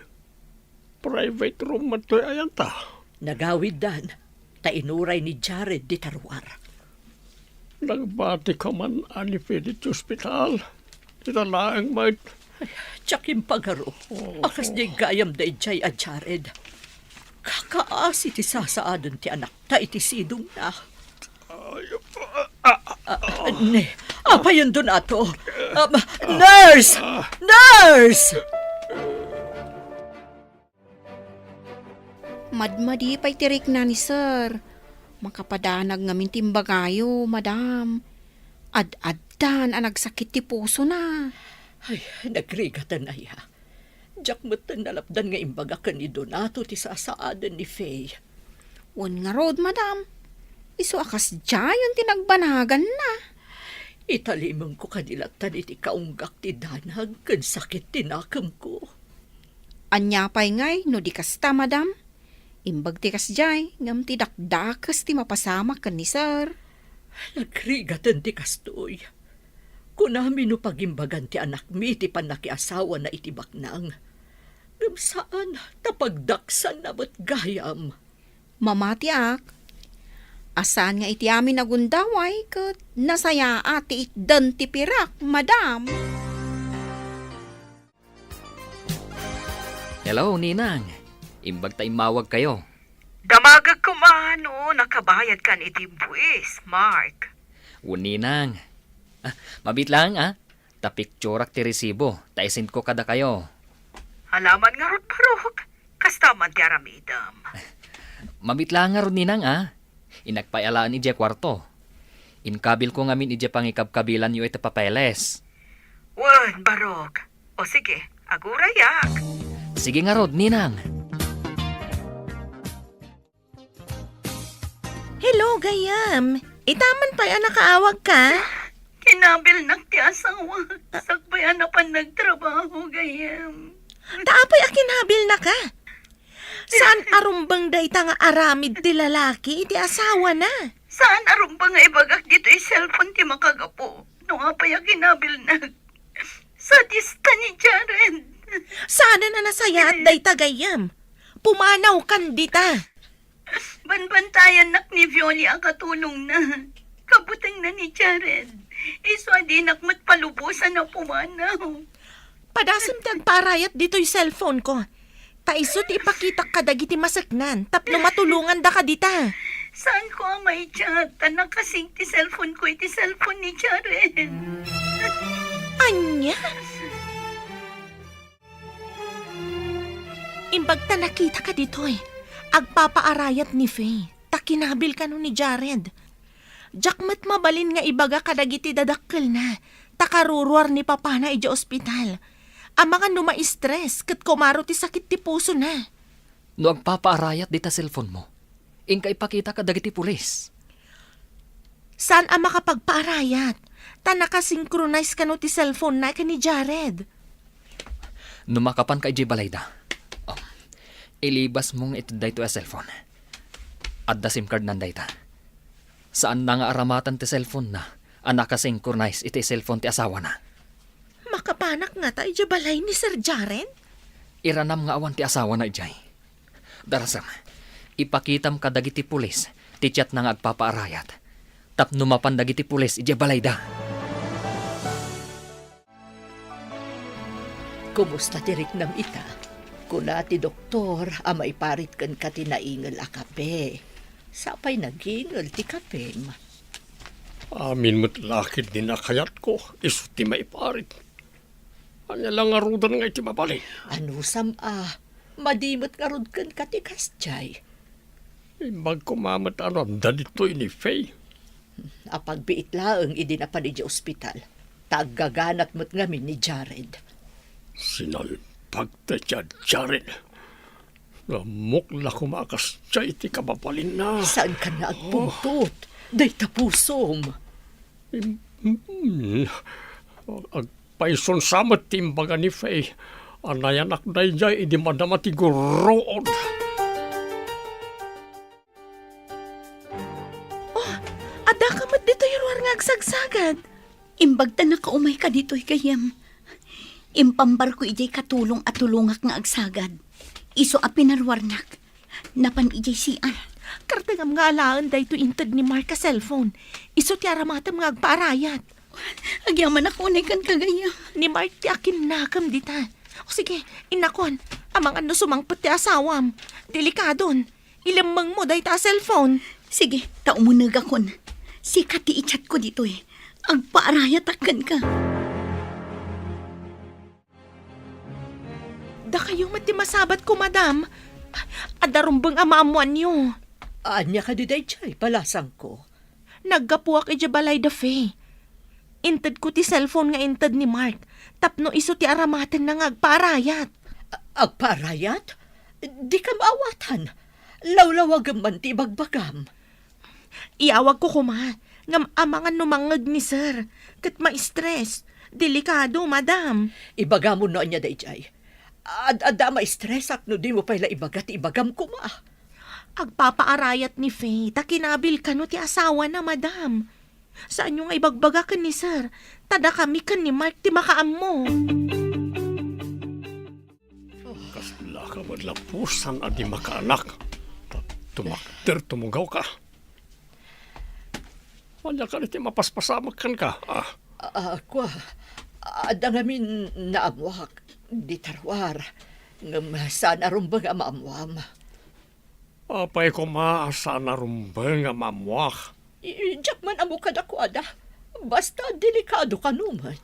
Private room man to'y ayan ta. Nagawid dan. Tainuray ni Jared di tarwar. Nagbati ka man ani Philip Hospital. Italaang may... Tsakim pagaro. Akas di gayam da ijay a Jared. Kakaasi ti sasaadon ti anak ta iti sidong na. Ne, apa yun doon ato? Nurse! Nurse! Madmadi pa'y tirik na ni sir. Makapadanag ngamin timbagayo, madam. Ad-addan ang nagsakit ti puso na. Ay, nagrigatan na ya. Diyak matan nalapdan nga imbaga ka ni Donato ti sasaadan ni Faye. Un nga road, madam. Iso akas jayon tinagbanagan na. Italimang ko kanilatan iti kaunggak ti danag kan sakit tinakam ko. Anya pa'y ngay, no di kasta, madam. Imbag ti kasjay, ngam ti dakdakas ti mapasama kan ni sir. Nagrigatan ti kastoy. Kunami no pagimbagan ti anak mi ti panakiasawa na iti baknang. Ngam saan tapagdaksan na ba't gayam? Mamati ak. Asan nga iti amin nagundaway kat nasaya ati itdan ti pirak, madam. Hello, Ninang. Imbag tayo mawag kayo. Damagag kumano, nakabayad ka ni iti buwis, Mark. Ninang. Mabit lang, Tapikturak ti resibo. Taisend ko kada kayo. Halaman nga ron parok, kastaman ti aramidam. Mabit lang nga ron, Ninang, Inagpayalaan ije kwarto. Inkabil ko ngamin ije pangikabkabilan yu iti papeles. Wan, barok. O sige, agurayak. Sige nga rod, Ninang. Hello, gayam. Itaman pa yan nakaawag ka? Kinabil nak ti asawa. Sakbayan na pa nagtrabaho, gayam. Taapay akin habil na ka. Saan arumbang day nga aramid ti lalaki iti asawa na? Saan aron ba nga ibagak dito cellphone ti makagapo? Nung apay kinabil nag. Sa dista ni Jared. Sana na nasaya at day tagayam. Pumanaw kan dita. Banbantayan nak ni Violi ang katulong na. Kabutang na ni Jared. Iswa di nakmat palubusan na pumanaw. Padasam tagparayat dito'y cellphone ko. Taisot ipakita ka dagiti masaknan. Tapno matulungan da ka dita. Saan ko ang may chat? Tanak kasing ti cellphone ko iti cellphone ni Jared. Anya? Imbag ta nakita ka dito'y. Agpapaarayat ni Faye. Takinabil ka no ni Jared. Jakmat mabalin nga ibaga kadagiti dadakkel na. Takaruruar ni papa na ija ospital. Ang mga numa-stress kat kumaro ti sakit ti puso na. No agpapaarayat di ta cellphone mo. Inka ipakita ka dagiti pulis. Saan ang makapagpaarayat? Ta nakasynchronize ka no ti cellphone na ka ni Jared. Numakapan ka iji balayda. Ilibas mong ito dayto a cellphone. Adda SIM card nan dayta. Saan na nga aramatan ti cellphone na, anak ka synchronize iti cellphone ti asawa na. Makapanak nga tayo di balay ni Sir Jared? Iranam nga awan ti asawa na ijay. Darasam, ipakitam ka dagiti pulis, ti chat na nga agpapaarayat. Tapno mapan dagiti pulis ije balayda. Kumusta tirik nam ita? Kuna ti doktor, amay parit kan ka tinaingal a kape. Sapay nagingal ti kapem. Amin mo't lakid din nakayat ko. Iso ti maiparit. Anya lang nga rudan nga iti mabalin. Ano madimot nga rod kan ka ti kasjay. Imbag kumamat anam dito'y ni Faye. Apagbiit laeng idinapan iti ospital. Taggaganat mo't ngamin ni Jared. Sinalpag ta siya, Jared. Namukla kumakas siya iti kabapalin na. Saan ka na agpuntot? Day tapusom. Agpaison samat timbaga ni Faye. Anayanak day jay idi madama ti gurood. Ada ka mat dito yung nga agsagsagad. Imbag ta nakaumay ka dito'y kayam. Impambar ko ijay katulong at tulungak nga agsagad. Iso a pinarwarnak. Napan ijay sian. Kartagam nga alaan day to intad ni Mark ka cellphone. Iso ti aramatam nga agpaarayat. Agyaman ako na kan kagaya. Ni Mark ti akin nakam dita. O sige, inakon. Amang ano sumangpot ti asawam. Delikadon. Ilamang mo day ta cellphone. Sige, taumunag akon. Sikat ti ichat ko dito eh. Agpaarayat akan ka. Da kayo mati masabat ko, madam. Adarumbang amamuan niyo. Anya ka di day chay, palasang ko. Naggapuak ija balay da fe. Inted ko ti cellphone nga inted ni Mark. Tapno iso ti aramaten na nga agparayat. Agparayat? Di ka maawatan. Lawlawagam man ti bagbagam. Iawag ko kuma. Ngam amangan numangag ni sir. Kat ma-stress. Delikado, madam. Ibaga mo no niya dayjay. Ada ma-stress at no di mo pala ibagat ibagam ko ma. Agpapaarayat ni Faye. Takinabil ka no ti asawa na, madam. Saan yung ibagbaga ka ni sir? Tada kami ka ni Mark ti makaam mo. Kasla ka madlapusan at di makaanak. Tumakter tumugaw ka. Wala ka niti mapaspasamak ka. Ako, ada ngamin naamuak di tarwar. Ngam sana rumbang amamwam. Apay ko maasa na rumbang nga mamuak. Diyak man amo kadako ada. Basta delikado ka naman.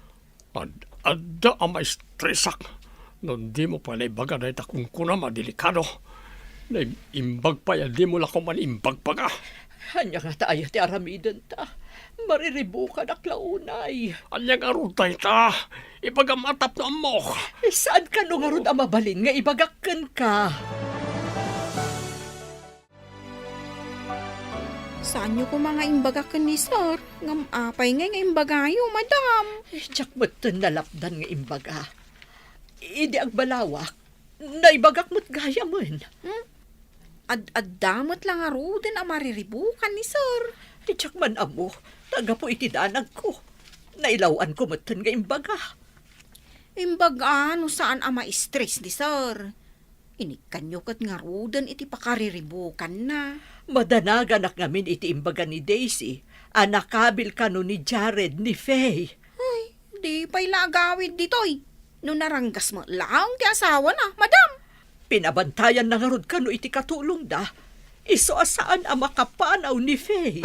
Adda ang maestresak. Noon di mo pala ibaga na itakong kuna madelikado. Na imbag pa yan, di mo lang man imbag pa ka. Hanya nga tayo ti aramidan ta. Mariribukan ak launay. Anyang arutay ta. Ibaga matap na mo. Saan ka nung arud ang mabalin nga ibagakan ka? Saan nyo ko mga imbagakan ni sir? Ngam apay nga imbagayo, madam. Diyak matan nalapdan nga imbaga. Idi ang balawak. Naibagak mo't gaya man. Ad-damot lang arudin ang mariribukan ni sir. Diyak man amo. Taga po itidanag ko. Nailawan ko matan nga imbaga. Imbaga, no saan ang ma-stress ni sir? Inikan nyo kat nga rudan iti pakariribukan na. Madanagan ak ngamin iti imbaga ni Daisy. Anakabil ka no ni Jared ni Faye. Ay, di pa'y lagawid ditoy. No naranggas mo lang ti asawa na, madam. Pinabantayan na nga rod ka no iti katulong da. Iso asaan ang makapanaw ni Faye.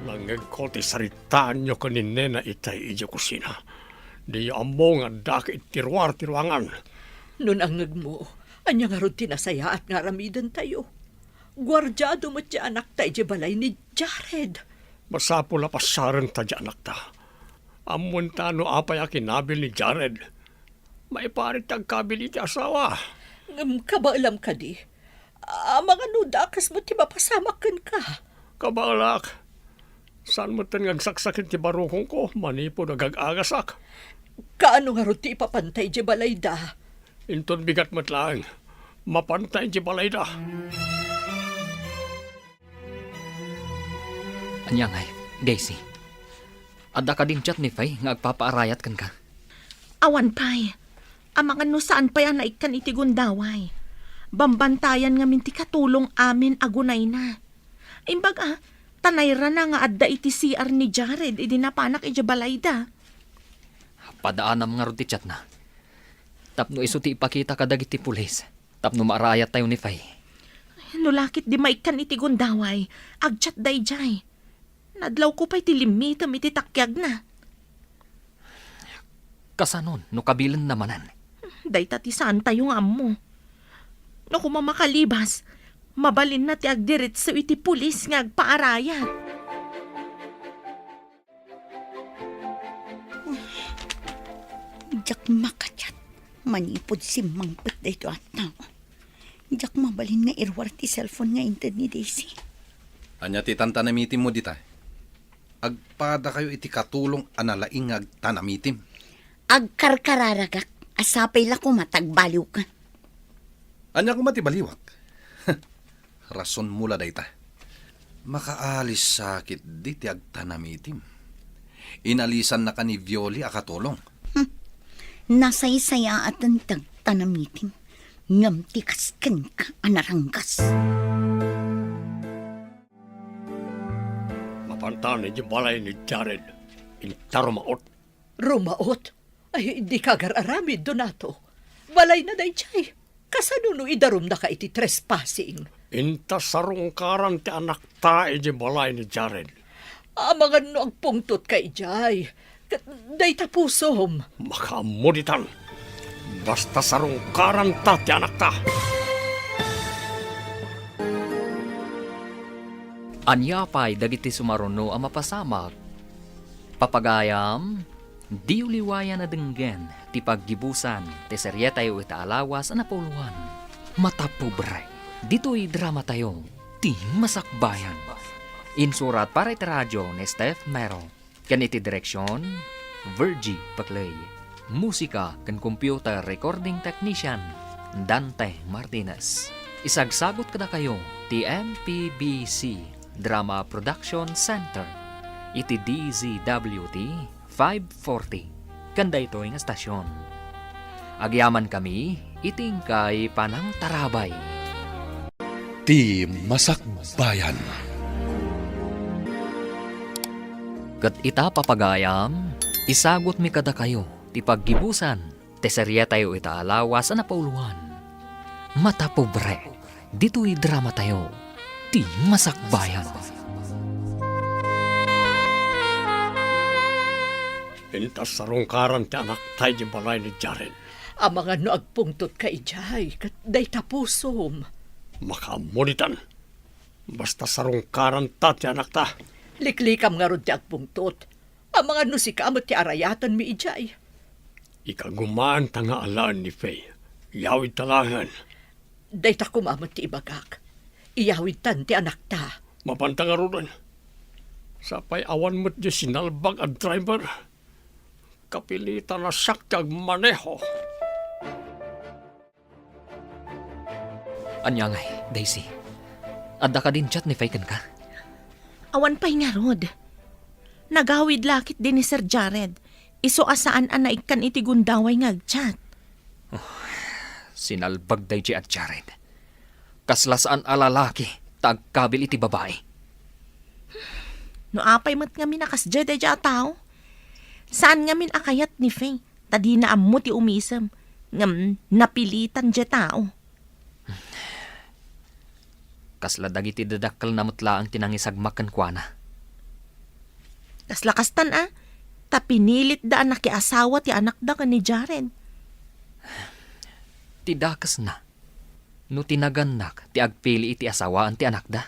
Nangag ko ti saritaan nyo kanine na itay ija kusina. Di amo nga dakit tiruangan. Nun angag mo, anya nga rod tinasaya at nga ramidan tayo. Gwardyado mo't di anak tayo di balay ni Jared. Masapo la pasaran ta di anak ta. Amon ta no apay a kinabil ni Jared. Maiparit ang kabil iti asawa. Kabaalam ka di. Mga nudakas mo ti mapasamakan ka. Kabalak. Saan mo tan ngagsaksakin ti barukong ko? Manipo nagag-agasak. Kaano nga rod ti ipapantay di balay da? Inton bigat matlang. Mapantay di balay da. Anyangay, Daisy. Ada ka din chat ni Faye nga agpapaarayat kan ka. Awan pay. Amangan no saan pa yan naikan iti gundaway. Bambantayan nga minti katulong amin agunay na. Imbaga, tanayra na nga adda iti CR ni Jared idi napanak iti balayda. Padaan na mga roti chat na. Tapno iso ti ipakita kadag iti pulis. Tapno maarayat tayo ni Faye. Nulakit di maikan iti gundaway. Agchat day jay. Nadlaw ko pa'y tilimitam iti takyag na. Kasanon, no kabilan namanan. Day tati saan tayo nga mo. No kumamakalibas, mabalin na ti agdirit sa iti pulis nga agpaarayat. Diyak makachat. Manipod si mangpet dito at tao. Diyak mabalin nga irwar ti cellphone nga inted ni Daisy. Anya ti tantanamitim mo dita. Agpada kayo iti katulong analaing agtanamitim. Agkarkararagak. Asapay la ko matagbaliw ka. Anya ko matibaliwak. Rason mula dayta. Makaalis sakit di ti agtanamitim. Inalisan na ka ni Violi akatulong. Nasaysaya at ang tagtanamitin. Ngamtikas ken ka anaranggas. Mapantan ni balay ni Jared. Intaro maot. Rumaot? Ay, di ka gararamid, Donato. Balay na day chay. Kasanuno idarum na ka iti trespassing. Inta sarungkaran ti anak ta iti balay ni Jared. Mga no ang pungtot kay jay. Day tapusom. Makamuditan. Basta sarungkaran ta ti anak ta. Anyapay dagiti sumaruno ang mapasamak. Papagayam, di uliwayan na denggen ti paggibusan ti seryeta yu itaalawas na napuluan. Matapobre, dito'y drama tayo, ti masakbayan. Insurat para iti radyo ni Steph Mero. Kan iti direksyon, Virgie Paclay. Musika kan computer recording technician, Dante Martinez. Isagsagot kada kayo, ti MPBC Drama Production Center. Iti DZWT 540. Kanda ito yung estasyon. Agyaman kami, iting kay Panang Tarabay. Ti Masakbayan. Kat ita papagayam, isagot mi kada kayo, ti paggibusan, ti serye tayo itaalawas na pauluan. Matapobre, dito'y drama tayo, ti masakbayan. Intas sarungkaran ti anak tayo di balay ni Jared. Ang mga no agpungtot ka ijay, kat day tapusom. Makamunitan. Basta sarungkaran ta ti anak ta. Liklikam nga ron ti agpungtot. Ang mga no si kamot ti arayatan mi ijay. Ikagumaan ta nga alaan ni Faye. Yawid talangan. Day ta kumamot ti ibagak. Iyawid tan ti anak ta. Mapantang arunan. Sapay awan mo't di sinalbag ang driver. Kapilitan na siyak kag maneho. Anyangay, Daisy. Adda ka din chat ni Faken ka? Awan pa'y nga rod. Nagawid lakit din ni Sir Jared. Iso asaan ang naikan iti gundaway ngagchat. Sinalbag day at Jared. Kaslasaan alalaki, tagkabil iti babae. No apay mat nga minakasdya day a tao. Saan nga min akayat ni Faye? Tadi na ammo ti umisam. Ngam napilitan dya tao. Kasladag iti dadakkel na mutla ang tinangisagmakan kwa na. Kaslakastan tapinilit da anak ki asawa ti anak da ka ni Jared. Tidakas na. No tinaganak, ti agpili iti asawaan ti anak da.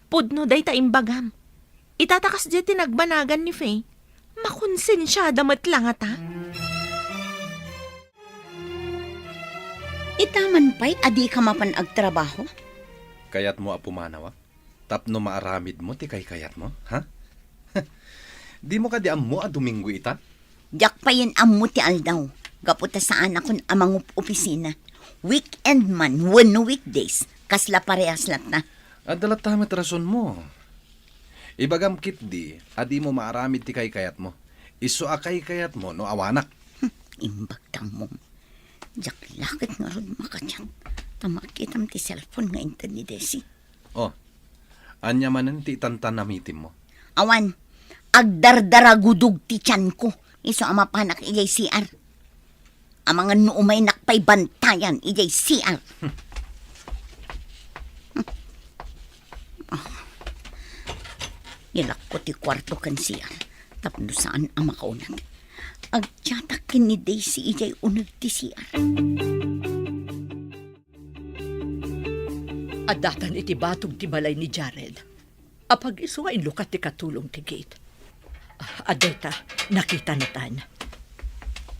Pudno day ta imbagam. Itatakas di tinagbanagan ni Faye. Makonsensyada matlang ata. Itaman pa'y adi ka mapan agtrabaho? Kayat mo apumanawa? Tapno maaramid mo, ti kayat mo, ha? Di mo ka di ammo a Domingo ita? Diyak pa yan ammo ti aldaw. Gaputa saan akong amang opisina. Weekend man, wano weekdays. Kasla parehas lat na. Adalat tamat rason mo. Ibagam kit di, adi mo maaramid ti kayat mo. Iso a kayat mo, no awanak. Imbagtang mo. Diyak lakit nga ron makatyan. Tamakitam ti cellphone nga intan ni Desi. Oh, anya manan ti tantan namitim mo. Awan, agdardaragudug ti tiyan ko. Iso amapanak ijay CR. Ang mga nuumay nakpay bantayan ijay CR. Ilak ko ti kwarto kan CR. Tapno saan ang makaunag. Agtyatak ni Daisy ijay unag ti CR. Adatan iti batog ti balay ni Jared. Apag isuwain lukat ti katulong ti gate. Adeta, nakita na tan.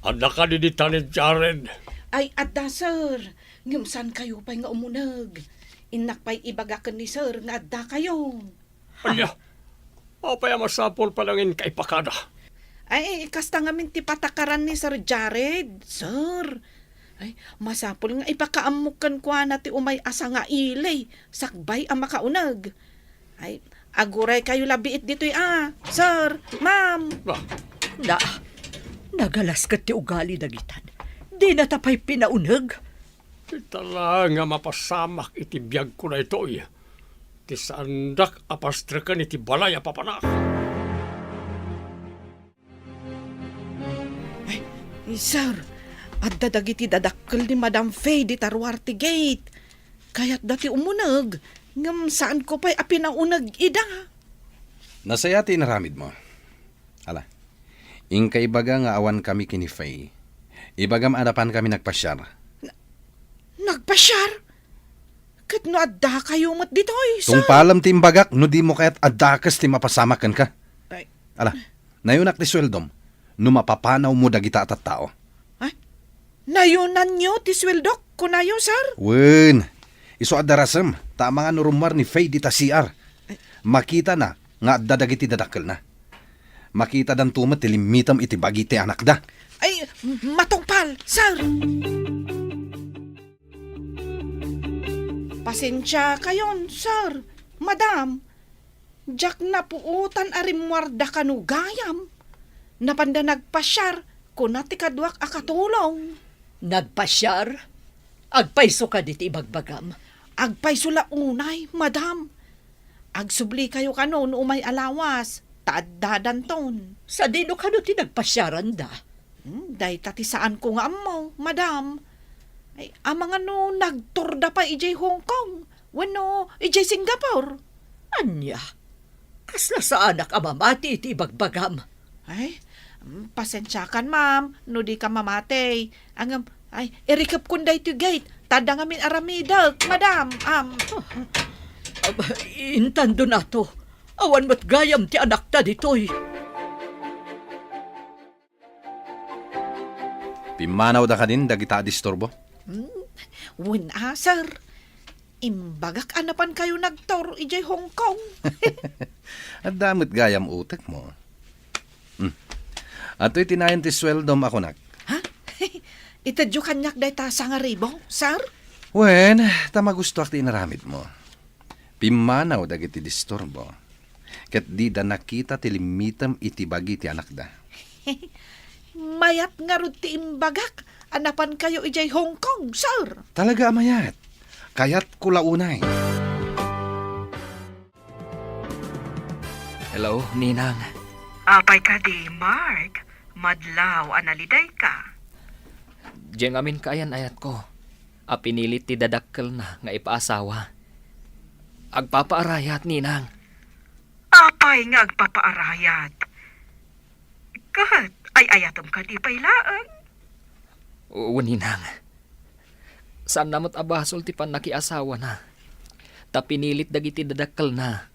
Anak ka didita ni Jared. Ay, adda, sir. Ngimsan kayo pa'y nga umunag. Inak pa'y ibagakan ni sir nga adda kayo. Anya, apay masapol palangin kay pakada. Ay, kasta nga min ti patakaran ni Sir Jared, sir. Ay, masapol nga ipakaamukan kwa na ti umay asa nga ilay. Sakbay ang makaunag. Ay, aguray kayo labiit dito'y sir, ma'am. Nagalas ka ti ugali dagitan. Di na tapay pinaunag. Itala nga mapasamak iti biyag ko na ito iya. Ti sandak apastrakan iti balay apapanak. Ay, sir, at dadagiti dadakkel ni Madam Faye di Taruarte Gate. Kaya't dati umunag. Ngam saan ko pa'y apinaunag ida. Nasaya ti naramid mo. Hala, ingka ibaga nga awan kami kini Faye. Ibagam adapan kami nagpasyar. Nagpasyar? Kat no adda kayo mat ditoy, sir. Tung palam ti imbagak, no di mo kaya't adakas ti mapasamakan ka. Ay, Ala, nayunak ti sweldom, no mapapanaw mo dagita at tao. nayunan nyo ti sweldok kunayo, sir. Wen, iso adarasam, tama nga nurumar ni Faye di ta CR. Makita na, nga dadagiti dadakkel na. Makita dan tumat ti limitam iti bagi ti anak da. Ay, matungpal, sir. Pasensya kayon, sir. Madam, jak na puutan arimwarda kanugayam. Napanda nagpasyar, kunati kadwak akatulong. Nagpasyar? Agpaiso ka diti ibagbagam. Agpayso la unay, madam. Agsubli kayo kanon umay alawas, taaddadan ton. Sa dino ka no ti nagpasyaran da? Day tati saan ko nga mo, madam. Ay, amang ano, nagturda pa ijay Hong Kong. Wano, ijay Singapore. Anya? Kasla sa anak amamati iti ibagbagam. Ay, pasensya kan, ma'am. No di ka mamatay. Ay, irikap kunday to gate. Tada ngamin aramidag, madam. Intando na to. Awan mo't gayam ti anak ta ditoy. Pimanaw da ka din, dagita disturbo. Wala, sir. Imbagak anapan kayo nagtor ijay Hong Kong. At damot gayam utak mo. Ato'y tinayan ti sweldom ako nak. Ha? Itadyo kanyak day ta sa nga ribo, sir? Wen, tama gusto ak ti inaramid mo. Pimanaw dagiti disturbo. Kat di da nakita ti limitam iti bagi ti anak da. Mayat nga rod ti imbagak. Anapan kayo ijay Hong Kong, sir. Talaga amayat. Kayat kulaunay. Hello, Ninang. Apay ka di, Mark. Madlaw, analiday ka. Diyang amin kayan ayat ko. Pinilit ti dadakkel na nga ipaasawa. Agpapaarayat, Ninang. Apay nga agpapaarayat. Kat, ay ayatom ka di pailaan. Oo, Ninang. Saan namot abasol ti pan nakiasawa na. Ta pinilit dagiti dadakkel na.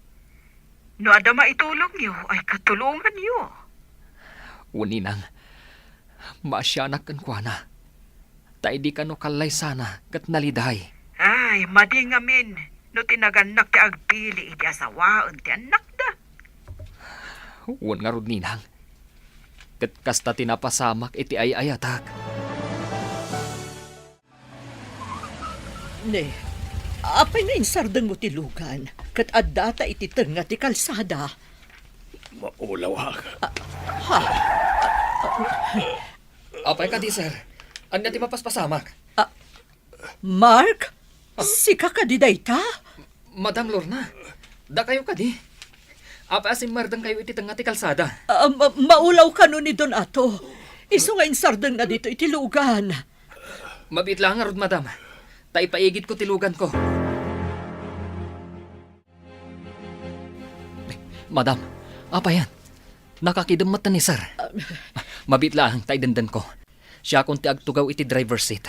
No adama itulong niyo, ay katulungan niyo. Oo, Ninang. Maasyanak kan kwa na. Ta idi ka no kalay sana kat naliday. Ay, madingamin. No tinaganak ti agpili, iti asawaon ti anak da. Oo nga rod, Ninang. Kat kasta tinapasamak iti ayayatak. Ne, apay nga insardang mo ti lugan. Kat addata iti tenga ti kalsada. Maulaw Apay ka di, sir. Anya ti mapaspasamak? Mark? Sika ka di dayta? Madam Lorna, da kayo ka di. Apay asim mardang kayo iti tenga ti kalsada. Maulaw ka no ni Don Ato. Iso nga insardang na dito iti lugan. Mabit lang nga rod, madam. Ta ipaigid ko tilugan ko. Madam, apa yan? Nakakidamot na ni sir. Mabit lang, ta idandan ko. Siya kunti agtugaw iti driver seat.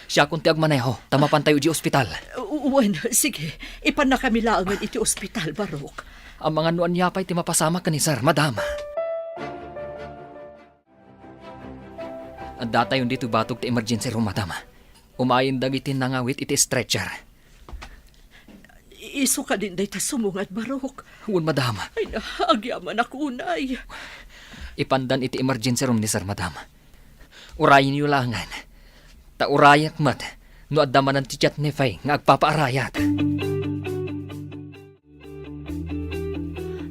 Siya kunti agmaneho, tamapan tayo di ospital. Uwan, sige. Ipan na kami laangan iti ospital, Barok. Ang mga nuan niya pa'y timapasama ka ni sir, madam. Ang data yung dito batog ti emergency room, madam. Umayin dagiti nangawit iti stretcher. Iso ka din day ta sumungat, Barok. Huwag, madam. Ay, agyaman ako unay. Ipandan iti emergency room ni sir, madam. Urayin niyo langan. Ta urayat mat, no adamanan ti chat ni Fay nga agpapaarayat.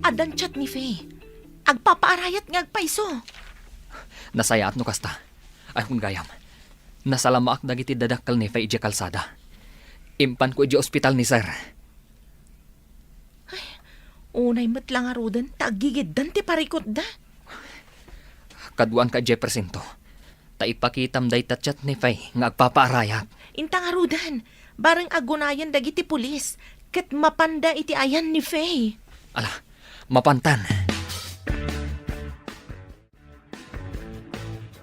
Adan chat ni Faye. Agpapaarayat nga agpaiso. Nasayaat no kasta. Ay kung gayam. Nasalamaak dagiti dadakkel ni Fay iti kalsada. Impan ko iti ospital ni sir. Unay mat lang arudan, tagigiddan ti parikot da. Kaduan ka Jefferson to. Ta ipakitam day chat ni Fay nga agpapaarayat. Intang arudan, barang agunayan dagiti pulis. Ket mapanda iti ayan ni Faye. Ala, mapantan.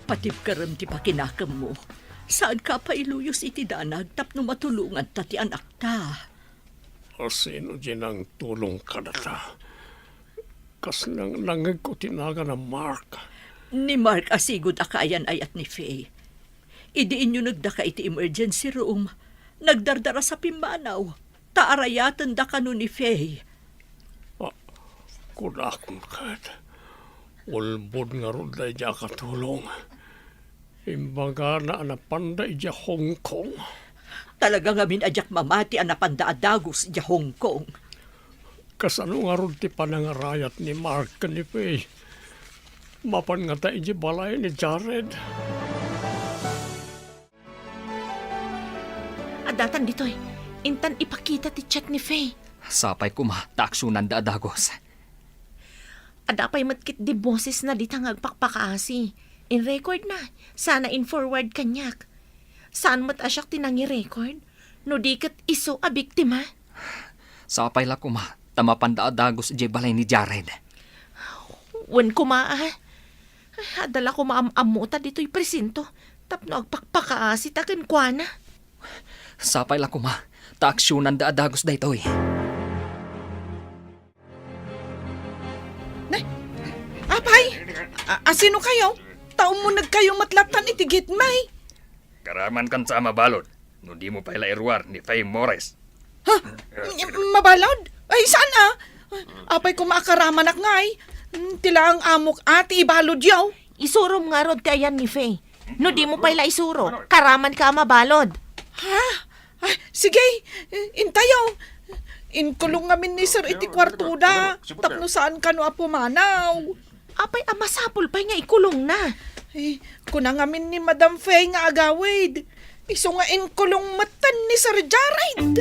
Patip karam ti pakinakam mo. Saan ka pa iluyos iti danag tapno matulungan ta ti anak ta? O sino din ang tulong ka na ta? Kas nang nangag ko tinaga na Mark. Ni Mark asigod akayan ayat ni Faye. Idiin nyo nagdaka iti emergency room. Nagdardara sa pimbanaw. Taarayatan da kanu ni Faye. Kunakon kat. Ulbod nga ron da iya katulong. Imbaga na anapanda iya Hong Kong. Talaga nga minadyak mamati ang napandaadagos iya Hong Kong. Kasano nga ron ti panangarayat ni Mark ka ni Faye. Mapan nga ta iya balay ni Jared. Adatan ditoy, intan ipakita ti chat ni Faye. Sapay kuma, taaksyunan da adagos. Adapay matkit di boses na di tangag pakpakaasi. In record na, sana in forward kanyak. Saan mat asyak tinangi record? No di kat iso a biktima? Sapay la kuma, tamapan da adagos ije balay ni Jared. Wen kumaa. Adala ko maamuta dito'y presinto. Tapno agpakpakaasi taken kwa na. Sapay la kuma, taaksyonan da adagos da ito'y. Apay, asino kayo? Taong mo nagkayo matlatan iti gitmay. Karaman kan sa mabalod. No di mo paila irwar ni Faye Morris. Ha? Mabalod? Ay, sana? Apay ko maakaraman ak ngay. Tila ang amok ati ibalod yaw. Isurom nga rod kayan ni Faye. No di mo pala isuro, karaman ka mabalod. Ha? Ay, sige, intayaw. Inkulong ngamin ni Sir iti kwartuda. Tapno saan ka no apumanaw. Apay amasapol pa nga ikulong na. Eh, kuna ngamin ni Madam Faye nga agawid. Iso nga inkulong matan ni Sir Jared.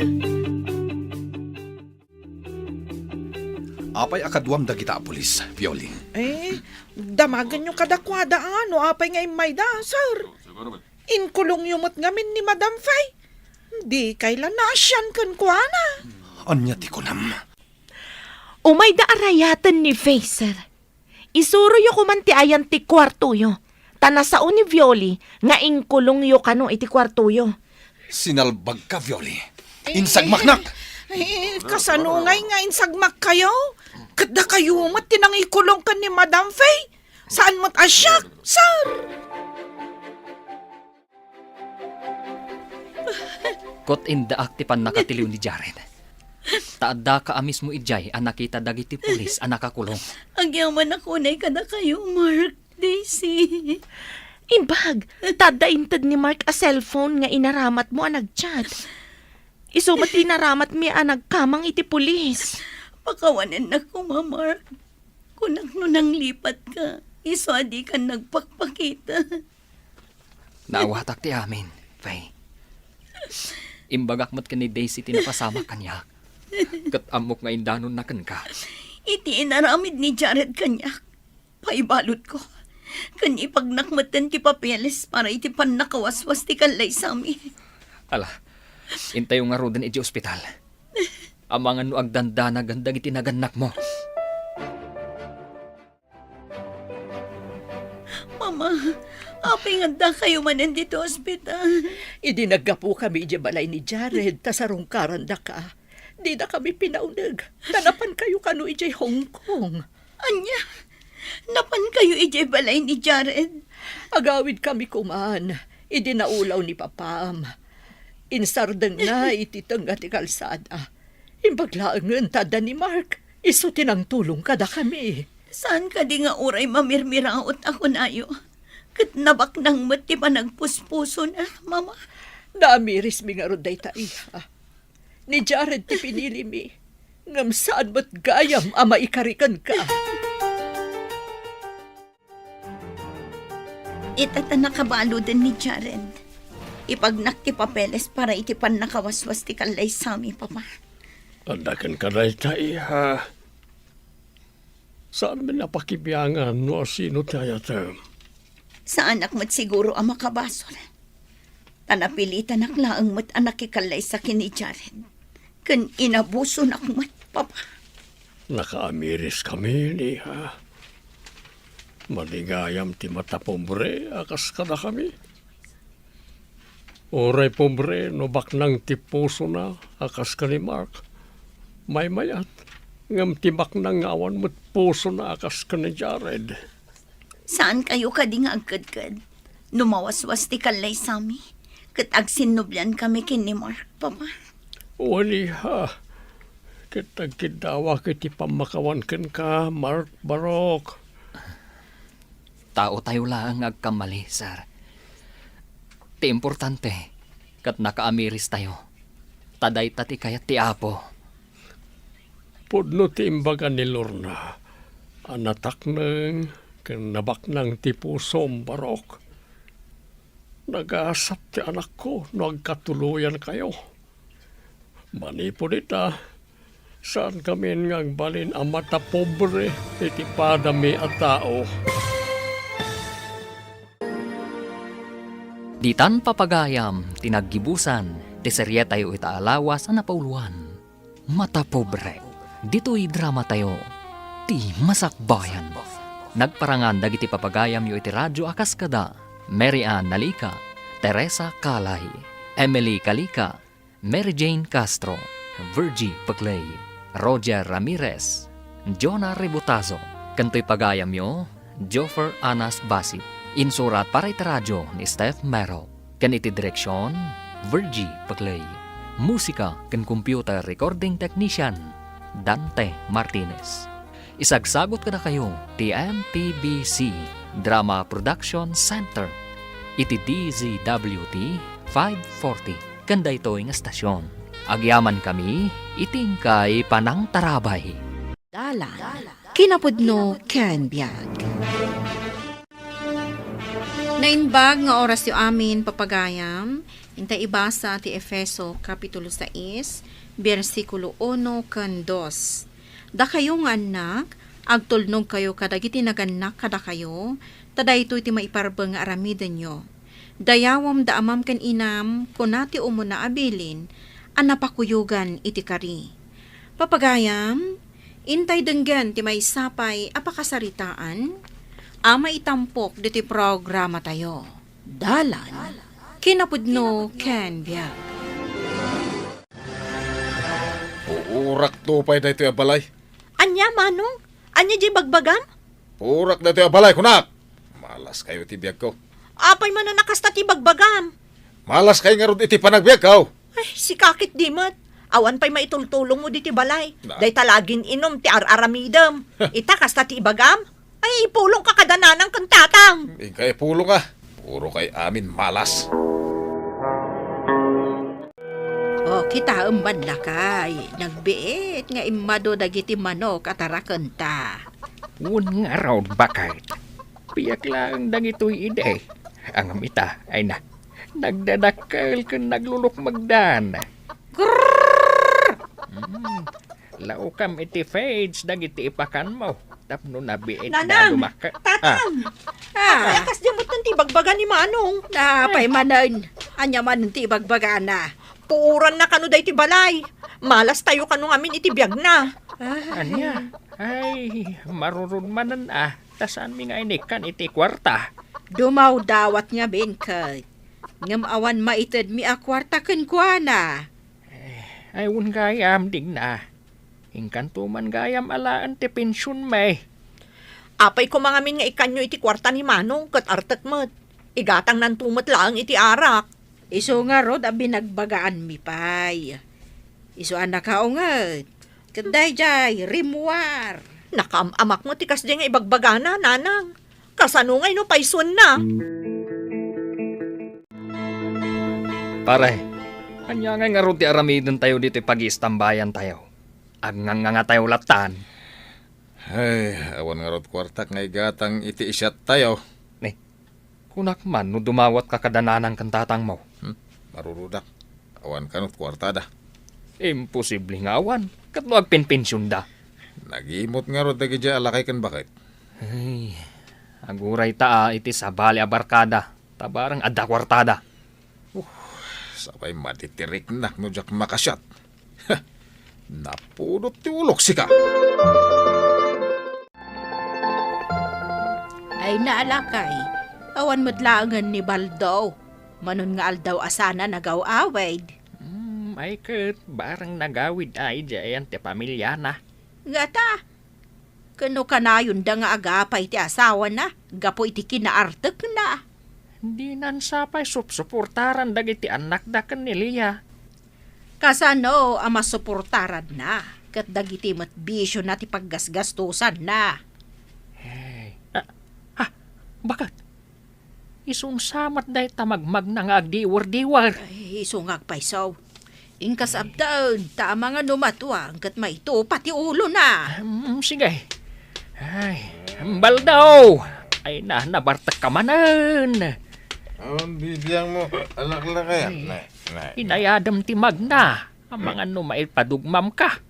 Apay akaduam da kita pulis, Violing. Eh, damagan yung kadakwada ano, apay nga imay da, sir. Inkulong yumot ngamin ni Madam Faye. Di kailan nasyan kan kwa na. Anya ti kunam. Umay da arayatan ni Faye, sir. Isuro yo kumanti ayan ti kwarto yo. Tanasao ni Violi nga inkulong yo kano iti kwarto yo. Sinalbag ka, Violi. Insagmaknak! Eh, kasanungay nga insagmak kayo. Kada kayo mat tinangikulong ka ni Madam Faye. Saan mat asyak, sir? Kot inda aktipan nakatiliw ni Jared. Taadda ka amis mo ijay ang nakita dagiti pulis ang nakakulong. Agyaman ako na kada kayo, Mark, Daisy. Imbag, tadaintad ni Mark a cellphone nga inaramat mo ang nagchat. Isumat inaramat mi ang nagkamang iti pulis. Pakawanan na ko, Mark. Kunak no nang lipat ka, iso adi ka nagpakpakita. Naawatak ti amin, Faye. Imbagak mat ka ni Daisy tinapasama kanya. Kat amok nga indanon na kan ka. Iti inaramid ni Jared kanyak. Paibalot ko. Kan ipagnakmatan ti papeles para iti pan nakawaswas ti kalay sami. Ala, intayo nga rodan iti ospital. Amangan no agdanda na gandang iti naganak mo. Mama, apay nga kayo manan dito ospital. Idi naggapu kami iti balay ni Jared, tasarong karanda ka. Di na kami pinaunag. Tanapan kayo kano iti Hong Kong. Anya, napan kayo ije balay ni Jared. Agawid kami kuman. Idi naulaw ni Papam. Insardeng na iti tengga ti kalsada. Imbaglaangan tada ni Mark. Iso tinang tulong kada kami. Saan ka di nga uray mamirmiraot ako nayo? Kat nabak nang mati pa nagpuspuso na, Mama. Naamiris mi nga roday taiha. Ni Jared ti pinili mi. Ngam saan ba't gayam ama ikarikan ka? Itata nakabalo din ni Jared. Ipagnak ti papeles para itipan nakawaswas ti kalay sami, Papa. Andakan ka na itaiha. Saan mo napakibiyangan no sino tayo term? Sa anak mo't siguro ang makabasol. Tanapilitan naklaang mo't anak ikalay sa kini Jared. Kan inabuso na kumat, Papa. Nakaamiris kami niha. Maligayam ti matapombre, akas ka na kami. Oray pobre, no baknang tipuso na, akas ka ni Mark. May mayat, ngam tibak na ngawan mo't puso na akas ka ni Jared. Saan kayo kading agkad-kad? Numawaswas ti kalay sami. Kat agsinublan kami kin ni Mark, Papa. Wali ha. Kitagkidawa kiti pamakawan ken ka, Mark Barok. Tao tayo lang agkamali, sir. Ti importante, kat nakaamiris tayo. Taday tati kayat ti Apo. Pudno ti imbaga ni Lorna. Anatak nang kanabak ng tipusom, Barok. Nag-aasap ti anak ko, nagkatuluyan kayo. Manipo dita, saan kami ngang balin ang mata pobre, iti padami at tao. Ditan papagayam, tinaggibusan, ti serye tayo itaalawa sa napauluan. Mata pobre, dito'y drama tayo, ti masakbayan. Nagparangan dagiti papagayam yu iti radyo akas kada, Mary Ann Nalika, Teresa Kalay, Emily Kalika, Mary Jane Castro, Virgie Paclay, Roger Ramirez, Jonah Rebutazo, kanto'y pagayam yu, Joffer Anas Basit. Insurat para iti radyo ni Steph Mero. Kan iti direksyon, Virgie Paclay. Musika kan computer recording technician, Dante Martinez. Isagsagot ka na kayo, ti MPBC Drama Production Center. Iti DZWT 540. Kanda ito ng estasyon. Agyaman kami, iting kay Panang Tarabay. Dalan. Kinapudno Ken Biag. Nainbag nga oras yu amin papagayam, intay ibasa ti Efeso Kapitulo 6, versikulo 1 kan 2. Da kayo nga anak, agtulnog kayo kadagiti naganak kada kayo, taday ito iti maiparbeng nga aramiden nyo. Dayawam da amam kan inam, kunati umuna abilin, anapakuyugan iti kari. Papagayam, intay denggan ti may sapay apakasaritaan, ama itampok diti programa tayo. Dalan. Kinapudno Ken Biag. Uurak to pa'y na ito yung balay. Anya, Manong? Anya di bagbagam? Uurak na ito yung balay, kunak. Malas kayo iti biyag ko. Apay man na nakasta ti bagbagam. Malas kayo nga ron iti panagbiag ko. Ay, si kakit di mat. Awan pa'y maitultulong mo di ti balay. Day talagin inom ti araramidam. Ita kasta ti ibagam. Ay, ipulong ka kadananang kantatang. Ikay pulong ka. Puro kay amin malas. O, kita umban lakay. Nagbiit nga imado dagiti manok at arakanta. Ngun nga raw bakit. Piyak lang dagito'y ide. Ang amita ay na. Nagdadakal kung naglulok magdan. Laukam iti fades dagiti ipakan mo. Tapno na biit na Nanang! lumaka. Tatang! Ay, akas di mo't ti bagbagan ni Manong. Napay manan. Anya man ti bagbagan na. Puuran na kano day ti balay. Malas tayo kanong amin iti biyag na. Anya? Ay, marurun manan Tasan mi nga inikan iti kwarta. Dumaw dawat nga benkay. Ngam awan maited mi akwarta kenkwana. Ay, un gayam ding na. Ingkantuman gayam alaan ti pensyon may. Apay ko mga min nga ikanyo iti kwarta ni Manong kat artet mat. Igatang nan tumat lang iti arak. Iso nga rod abi nagbagaan mi pay. Iso anak ka unget. Kanday jay, rimuar. Nakamamak mo tikas di nga ibagbagana, nanang. Kasanungay no paisun na. Pare, anya nga ron ti aramidon tayo dito pag-istambayan tayo. Ang nga tayo latan. Ay, awan nga rod kwartak nga igatang iti isyat tayo. Kunak man no dumawat ka kadananang kantatang mo. Marurudak. Awan kanot kwartada. Imposible nga awan. Kat no agpinpensyon da. Nagimot nga rod dagi dya alakay kan bakit. Ay, aguray taa iti sabali abarkada. Tabarang adda kwartada. Sabay matitirik na no jak makasyat. Napudot ti ulok sika. Ay naalakay. Awan madlaangan ni Baldo. Manon nga aldaw asana nagaw-awid. Ay kat, barang nagawid ay diyan ti pamilya na. Gata, kano ka na yun da nga agapay ti asawa na, gapo iti kinaartek na. Di nan sapay suportaran dagiti anak da kaniliya. Kasano ang masuportaran na, kat dagiti matbisyo na ti paggasgastusan na. Bakit? Isungsamat day tamagmag na nga agdiwar-diwar. Ay, sungag paisaw. Ingkas abdaon, tama nga numatwang, kat maito pati ulo na. Sige. Ay, baldaw. Ay nabartak ka manan. Ang bibiyang mo, alak lang kaya. Inayadam ti magna. Ang mga numail padugmam ka.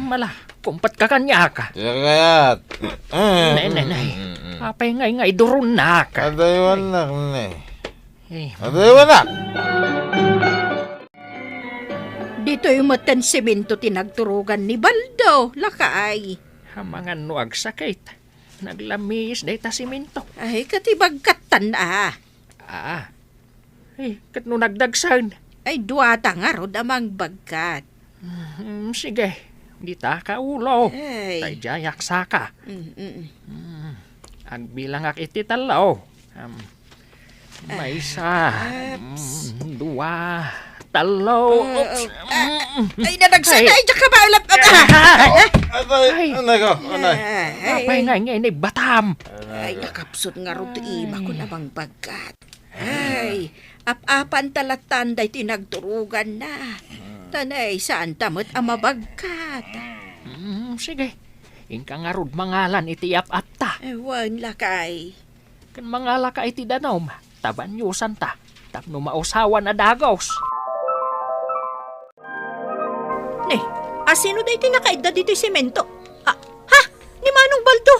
Mala, kumpat ka kanya ka. Kayat. Nay. Apay ngay durun na ka. Adaywan na, Adaywan na. Dito yung matan semento tinagturugan ni Baldo, lakay. Ang mga nuag sakit. Naglamis day ta simento. Ay, katibagkatan Kat no nagdagsan. Ay, duwata nga rod amang bagkat. Sige, di ta ka ulo. Ay. Tay jayak saka. Ang bilang ak iti talaw. May isa. Dua. Talo. Ay, nadagsan na. Ay, diyan ka ba? Aday, anay ko, anay. Apay ngay ni batam. Ay, nakapsot nga rod ima ko namang bagkat. Ay, apan talatan day tinagturugan na. Tanay, saan tamot ang mabagkat? Sige. Ingka nga rod mangalan iti ap ta. Ewan lakay. Kan mangala ka iti danom. Tabanyusan ta. Tapno mausawan na dagos. Asino day tinakaida dito semento? Ha? Ni Manong Baldo?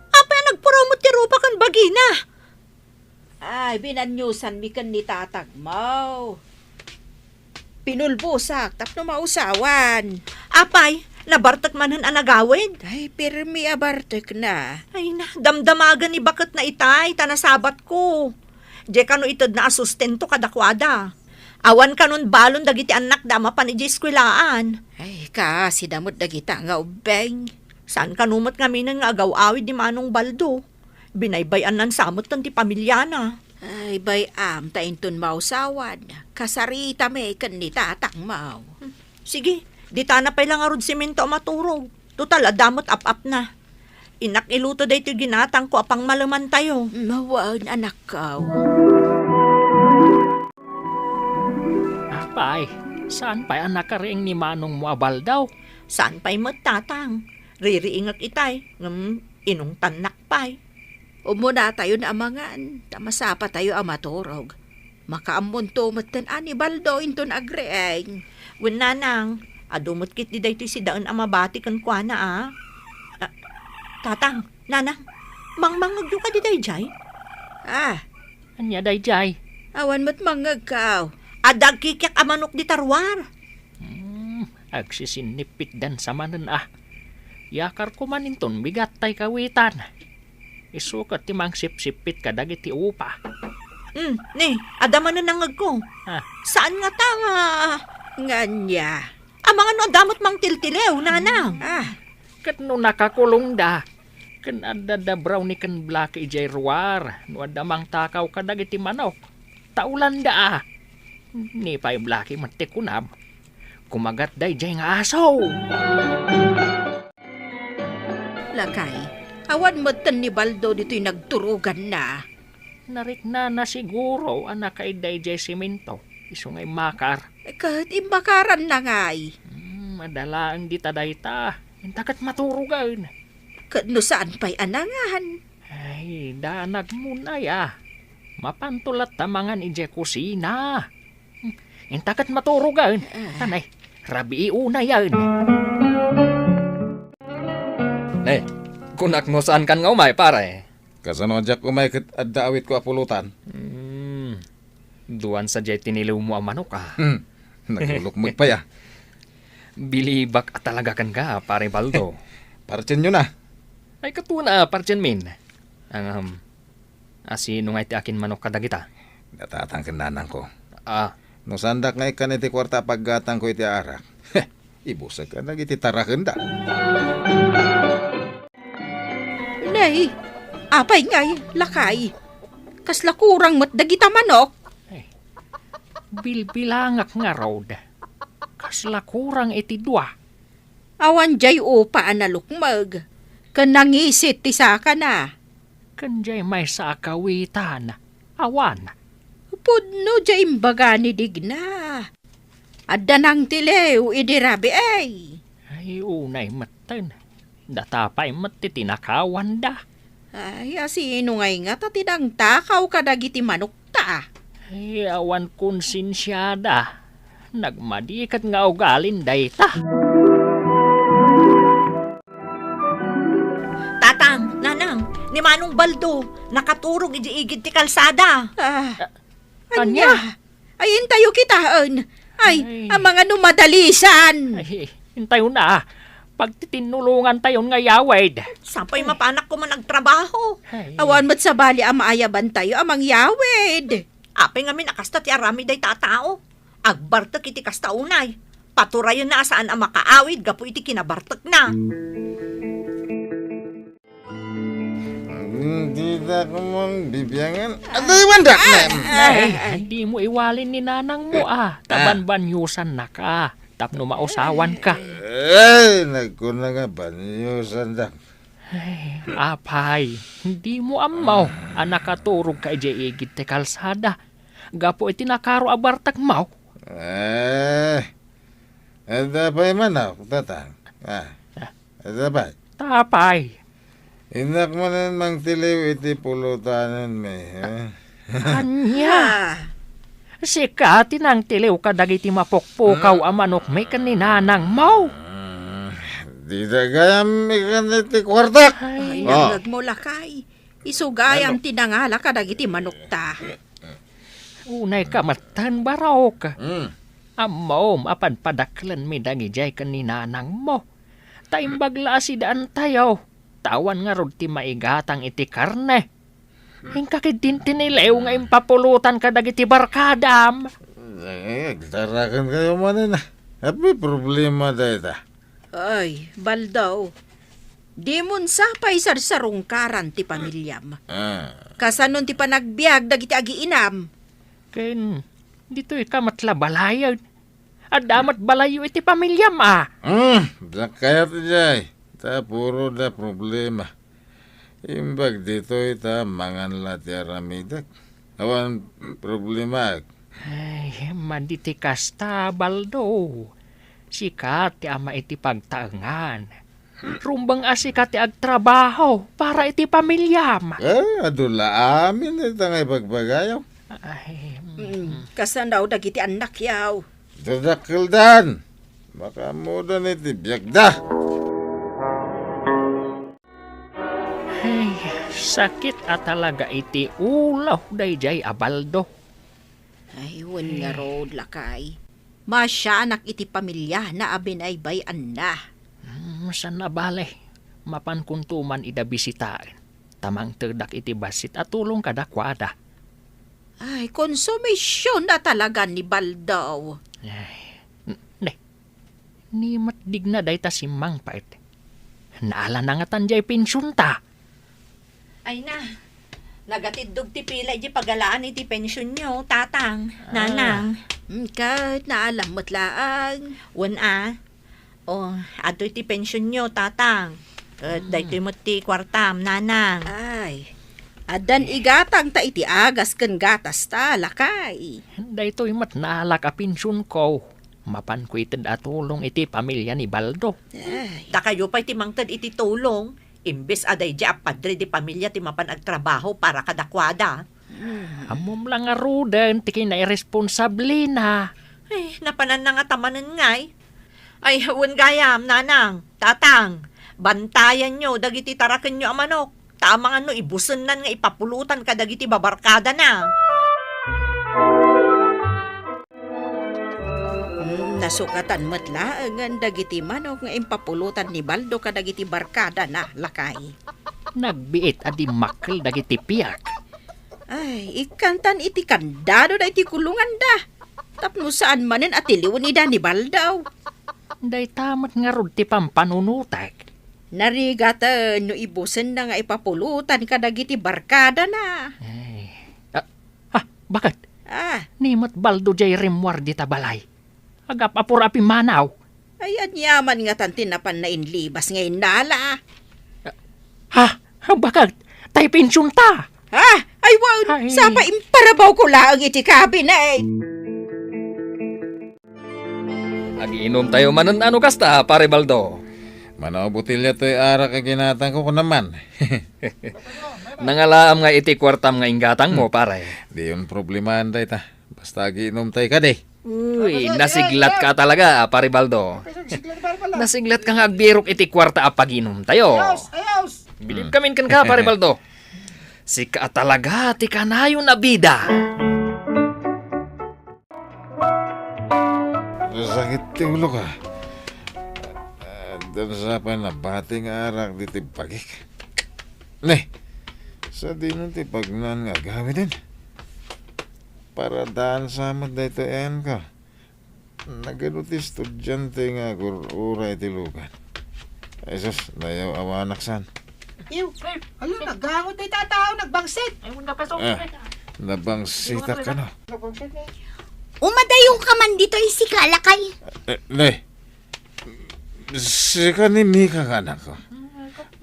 Apa nagpromote ti rupa kan bagina? Ay, binanyusan mi kan ni tatagmaw. Pinulbusak, tapno mausawan. Apay, nabartak manan anagawid? Ay, pirmi abartak na. Ay na, damdamagan ni bakit na itay, tanasabat ko. Di kano itod na asustento kadakwada. Awan kanon balon dagiti anak dama pa ni eskwelaan. Ay, kasi damot dagita nga ubeng. Saan kanumot kami nga agaw-awid ni Manong Baldo? Binaybayan nan samot tan ti pamilya na. Ay, bayam, tainton mausawan. Kasarita may kan ni tatang mau. Sige, di tana pa lang arod simento maturog. Total, adamot ap-ap na. Inak iluto day ti ginatang ko apang malaman tayo. Mawan, anak ka. Apay, saan pa'y anak ka rin ni Manong Muabal daw? Saan pa'y matatang? Ririingak itay, inong tanak pa'y. Umuna tayo na amangan, tamasapa tayo amaturog. Makaamon to matan ani Baldo inton agreeng. Wenanang, adumot kit di daytoy si daan amabati kan kuana Tatang, nanang, mangmangag ka di dayjay? Anya dayjay? Awan mo't mangag ka. Adag kikyak amanok di tarwar. Agsisinipit dan sa manan Yakar ko maninton bigat tay kawitan. Isukat ti mang sip-sipit ka dagiti upa. Ni, adaman na nangag ko. Saan nga tanga? Nganya. Amangan no adamot mang tiltilew, nanang. Kat no nakakulong da. Kan adada brown ni kan black ijay ruwar. No adamang takaw ka dagiti manok. Taulan da Ni pa'y black matikunab. Kumagat day jay nga asaw. Lakay, awan mo tan ni Baldo dito'y nagturugan na. Narik na siguro anak kay day jay simento. Iso nga'y makar. Kahit imbakaran na nga'y. Madala ang ditaday ta. Intakat maturugan. Kano saan pa'y anangan? Ay, danag muna ya. Mapantulat tamangan ije kusina. Intakat maturugan. Tanay, rabi una yan. Kunak mo saan kan nga umay, pare? Kasano jak umay kat adda awit ko apulutan. Duwan sa jay tiniliw mo ang manok Nagulukmag pa ya. Bilibak at talaga kan ka, pare Baldo. Parchen nyo na. Ay katuna, parchen min. Ang asino nga iti akin manok kadagita? Natatang kananang ko. Ah, No sandak nga ikan iti kwarta paggatang ko iti arak. Ibusag ka nag iti tarakan da. Nay, apay ngay, lakay. Kasla kurang mat dagita manok. bilbilangak nga road. Kasla kurang iti dua. Awan jay upa analukmag. Kanangisit ti saka na. Kanjay may sa akawitan. Awan. Pudno jay imbaga ni digna. Adda nang tilew idirabi ay. Ay, unay matan. Datapay mati tinakawan da. Ay, asino ngay nga tatinang takaw kadagiti manok ta. Ay, awan konsinsyada. Nagmadikat nga ugalin dayta. Tatang, nanang, ni Manong Baldo, nakaturog iji-igid ti kalsada. Anya, ayin tayo kitaan. Ay, ang mga numadalisan. Ay, hintayo na. Pagtitinulungan tayon nga yawid. Sampay mapanak ko man nagtrabaho. Awan mat sa bali ang maayaban tayo amang yawid. Apay nga minakasta ti arami day tatao. Agbartak iti kasta unay. Paturayon na saan ang makaawid, gapo iti kinabartak na. Hindi na ko mong bibiyangan. Aday wanda na. Ay, hindi mo iwalin ni nanang mo Taban-banyusan na ka. Tapno mausawan ka. Ay, nagkuna nga banyo sandak. Ay, apay, hindi mo amaw. Nakaturog ka iji-igid te kalsada. Gapo iti nakaro abartak maw. Adapay man ako, tatang. Adapay. Tapay. Inak mo na mang tiliw iti pulutanan may. Anya. Sika, tinang tiliw ka dagiti mapukpukaw amanok may kaninanang maw. Di da gayam ikan iti kwartak. Ay, nagag mo lakay. Isugayam tinangala ka dagiti manok ta. Unay ka matan barok. Amaw, apan padaklan mi dagijay kaninanang mo. Taimbagla si daan tayo. Tawan nga rod ti maigatang iti karne. Hingkakid din tinilew nga impapulutan ka dagiti barkadam. Tarakan kayo manin na. Happy problema dahil Ay, Baldaw. Di mon sapay sarsarungkaran ti pamilyam. Kasanon ti panagbiag dagiti agiinam. Ken, dito'y kamatla balayan. At damat balayo iti pamilyam Kaya ti jay. Ta puro da problema. Imbag dito ita mangan lati aramidak. Awan problema. Ay, manditi kasta, Baldo. Sikat ti ama iti pagtaangan. Rumbang asikat ti agtrabaho para iti pamilyam. Adula amin ita ngay pagbagayaw. Ay, Kasan daw dagiti anak yaw. Dadakil dan. Baka mo dan iti biyagda. ay, sakit at talaga iti ulaw dayjay Baldo. Ay, wen nga road lakay. Masya anak iti pamilya na abinaybayan na. San na bale, mapan kuntuman ida bisitaan. Tamang terdak iti basit at tulong kadakwada. Ay, konsumisyon na talaga ni Baldaw. Ay, ni matdig na day ta si Mang Pait. Naala na nga tanjay pensyon ta. Ay na, nagatidog ti pila iti pagalaan iti pensyon nyo, tatang, nanang. Kahit naalam mo't laang. Ato iti pensyon nyo, tatang. Dahito mo ti kwartam, nanang. Ay, adan igatang ta iti agas ken gatas ta, lakay. Daytoy mat naalak a pensyon ko. Mapan ko itid atulong iti pamilya ni Baldo. Da kayo pa iti mangtad iti tulong. Imbes aday di apadre di pamilya ti mapan agtrabaho para kadakwada. Amom lang nga ruden, ti kinay responsable na. Napanan na nga tamanan ngay. Ay, huwag gayam, nanang, tatang. Bantayan nyo, dagiti tarakan nyo ang manok. Tamang ibusan nan nga ipapulutan ka dagiti babarkada na. Nasukatan mo't laang dagiti manok nga impapulutan ni Baldo kadagiti barkada na, lakay. Nagbiit adi makkel dagiti piyak. Ay, ikantan iti kandado da iti kulungan da. Tapno saan manen at iliwan ni Baldaw. Day tamat nga rod ti pampanunutek. Narigatan no ibusen na nga ipapulutan ka dagiti barkada na. Bakit? Nimot baldo jay rimwar di tabalay. Agap apur api manaw. Ay, anyaman nga tantinapan na inlibas ngayon nala. Bakit? Tay pensyon ta. Ay, wow, sapa imparabaw ko lang iti cabinet. Agiinom tayo manan ano kasta, pare Baldo. Manaw butilya to'y arak ang ginatang ko naman. Nangalaam nga iti kwartam nga inggatang mo, pare. Di yun problemahan tayo ta. Basta giinom tayo ka di. Uy, nasiglat ka talaga, pare Baldo. Nasiglat ka nga agbirok iti kwarta a pag-inom tayo. Bilib kamin kan ka, pare Baldo. Sika talaga, ti kanayo na bida. Sakit ti ulo ka. Dan sa pa na bating arak di ti pagik. Ne, sa di nun ti pagnan nga gawin din. Para daan sa amat da ito en ka. Nagano ti estudyante nga uray ti lugan. Ay sus, nayaw awanak san. Alo, naggangot na itatao, nagbangsit. Nabangsita ka na. Umadayong ka man dito si Kalakay. Ne, sika ni Mika ka na ko.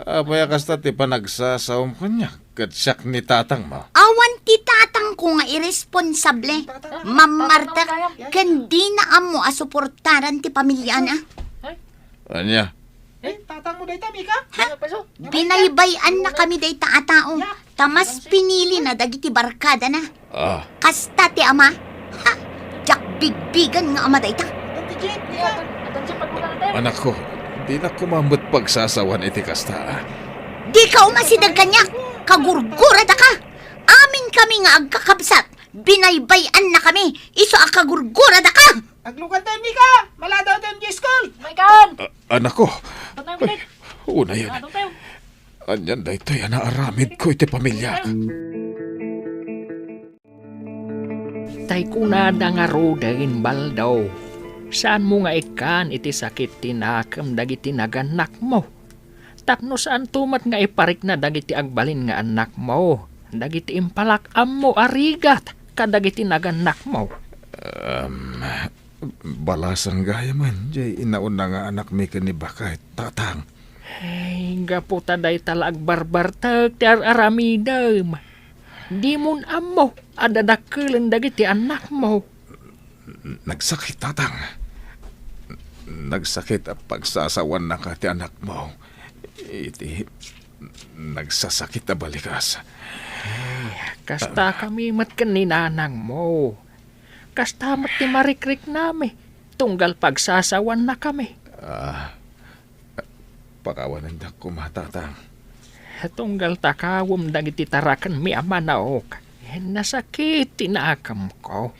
Apaya kasta ti panagsasaom kanya. Katsak ni tatang mo. Awan ti tatang ko nga irresponsable. Mamarta, kandi na amo asuportaran ti pamilya na. Anya? Tatang mo dayta, Mika? Binaybayan na kami dayta atao. Tamas pinili na dagiti barkada na. Kasta ti ama. Jak bigbigan nga ama dayta. Anak ko, di na kumambot pagsasawan iti kasta. Di ka umasidag kanyak. Kagurgura da ka. Amin kami nga agkakabsat. Binaybayan na kami. Iso akagurgura da ka. Aglugan tayo, Mika! Maladaw tayo sa school! Anak ko, una yan. Anyan da ito yan naaramid ko iti pamilya. Tay kunada nga rodain Baldaw. Saan mo nga ikan iti sakit tinakam dagiti naganak mo? Tapno saan tumat nga iparik na dagiti agbalin nga anak mo? Dagiti impalakam mo arigat kadagiti naganak mo. Balasang gaya man, jay inauna nga anak mi ni bakit tatang. Ay, gaputa day talag barbartag ti aramidam. Di mon amo, adadakulan dagiti anak mo. Nagsakit tatang. Nagsakit ang pagsasawan na ka ti anak mo. Iti, nagsasakit na balikas. Kasta kami mat kaninanang mo. Kasta mat ti marikrik nami. Tunggal pagsasawan na kami. Pakawanan da kumatatang. Tunggal takawom dagiti tarakan mi amanaok. Nasakit tinakam ko.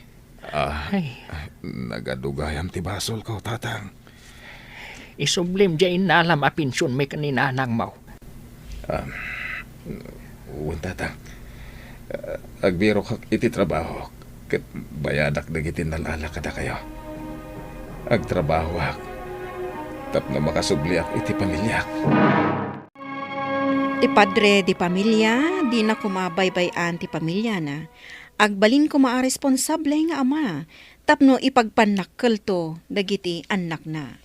Nagadugayam ti basol ko, tatang. Isublim dyan inalam a pinsyon may kaninanang mo. Uwan, tatang. Agbiro kak iti trabaho. Kat bayadak dagiti nalala kada kayo. Agtrabaho ak. Tapno makasubliak iti pamilyak. Ti padre di pamilya, di na kumabaybayan ti pamilya na. Agbalin ko responsable nga ama, tapno ipagpanakkel to dagiti anak na.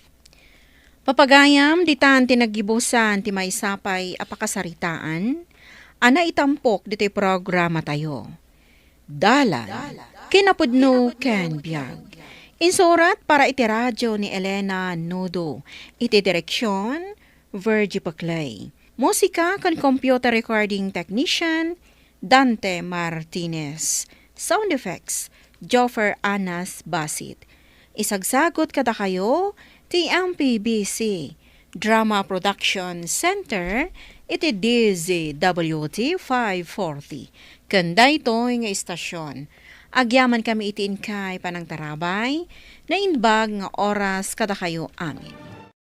Papagayam, di tan tinagibusan ti maisapay apakasaritaan, ana itampok diti programa tayo. Dalan, kinapudno ken biag. Insurat para iti radyo ni Elena Nudo, iti direksyon, Virgie Paclay. Musika kan computer recording technician, Dante Martinez. Sound effects, Joffer Anas Basit. Isagsagot kada kayo, TMPBC, Drama Production Center, iti DZWT 540. Kanda ito nga istasyon. Agyaman kami itiin kay panang tarabay, na inbag nga oras kada kayo amin.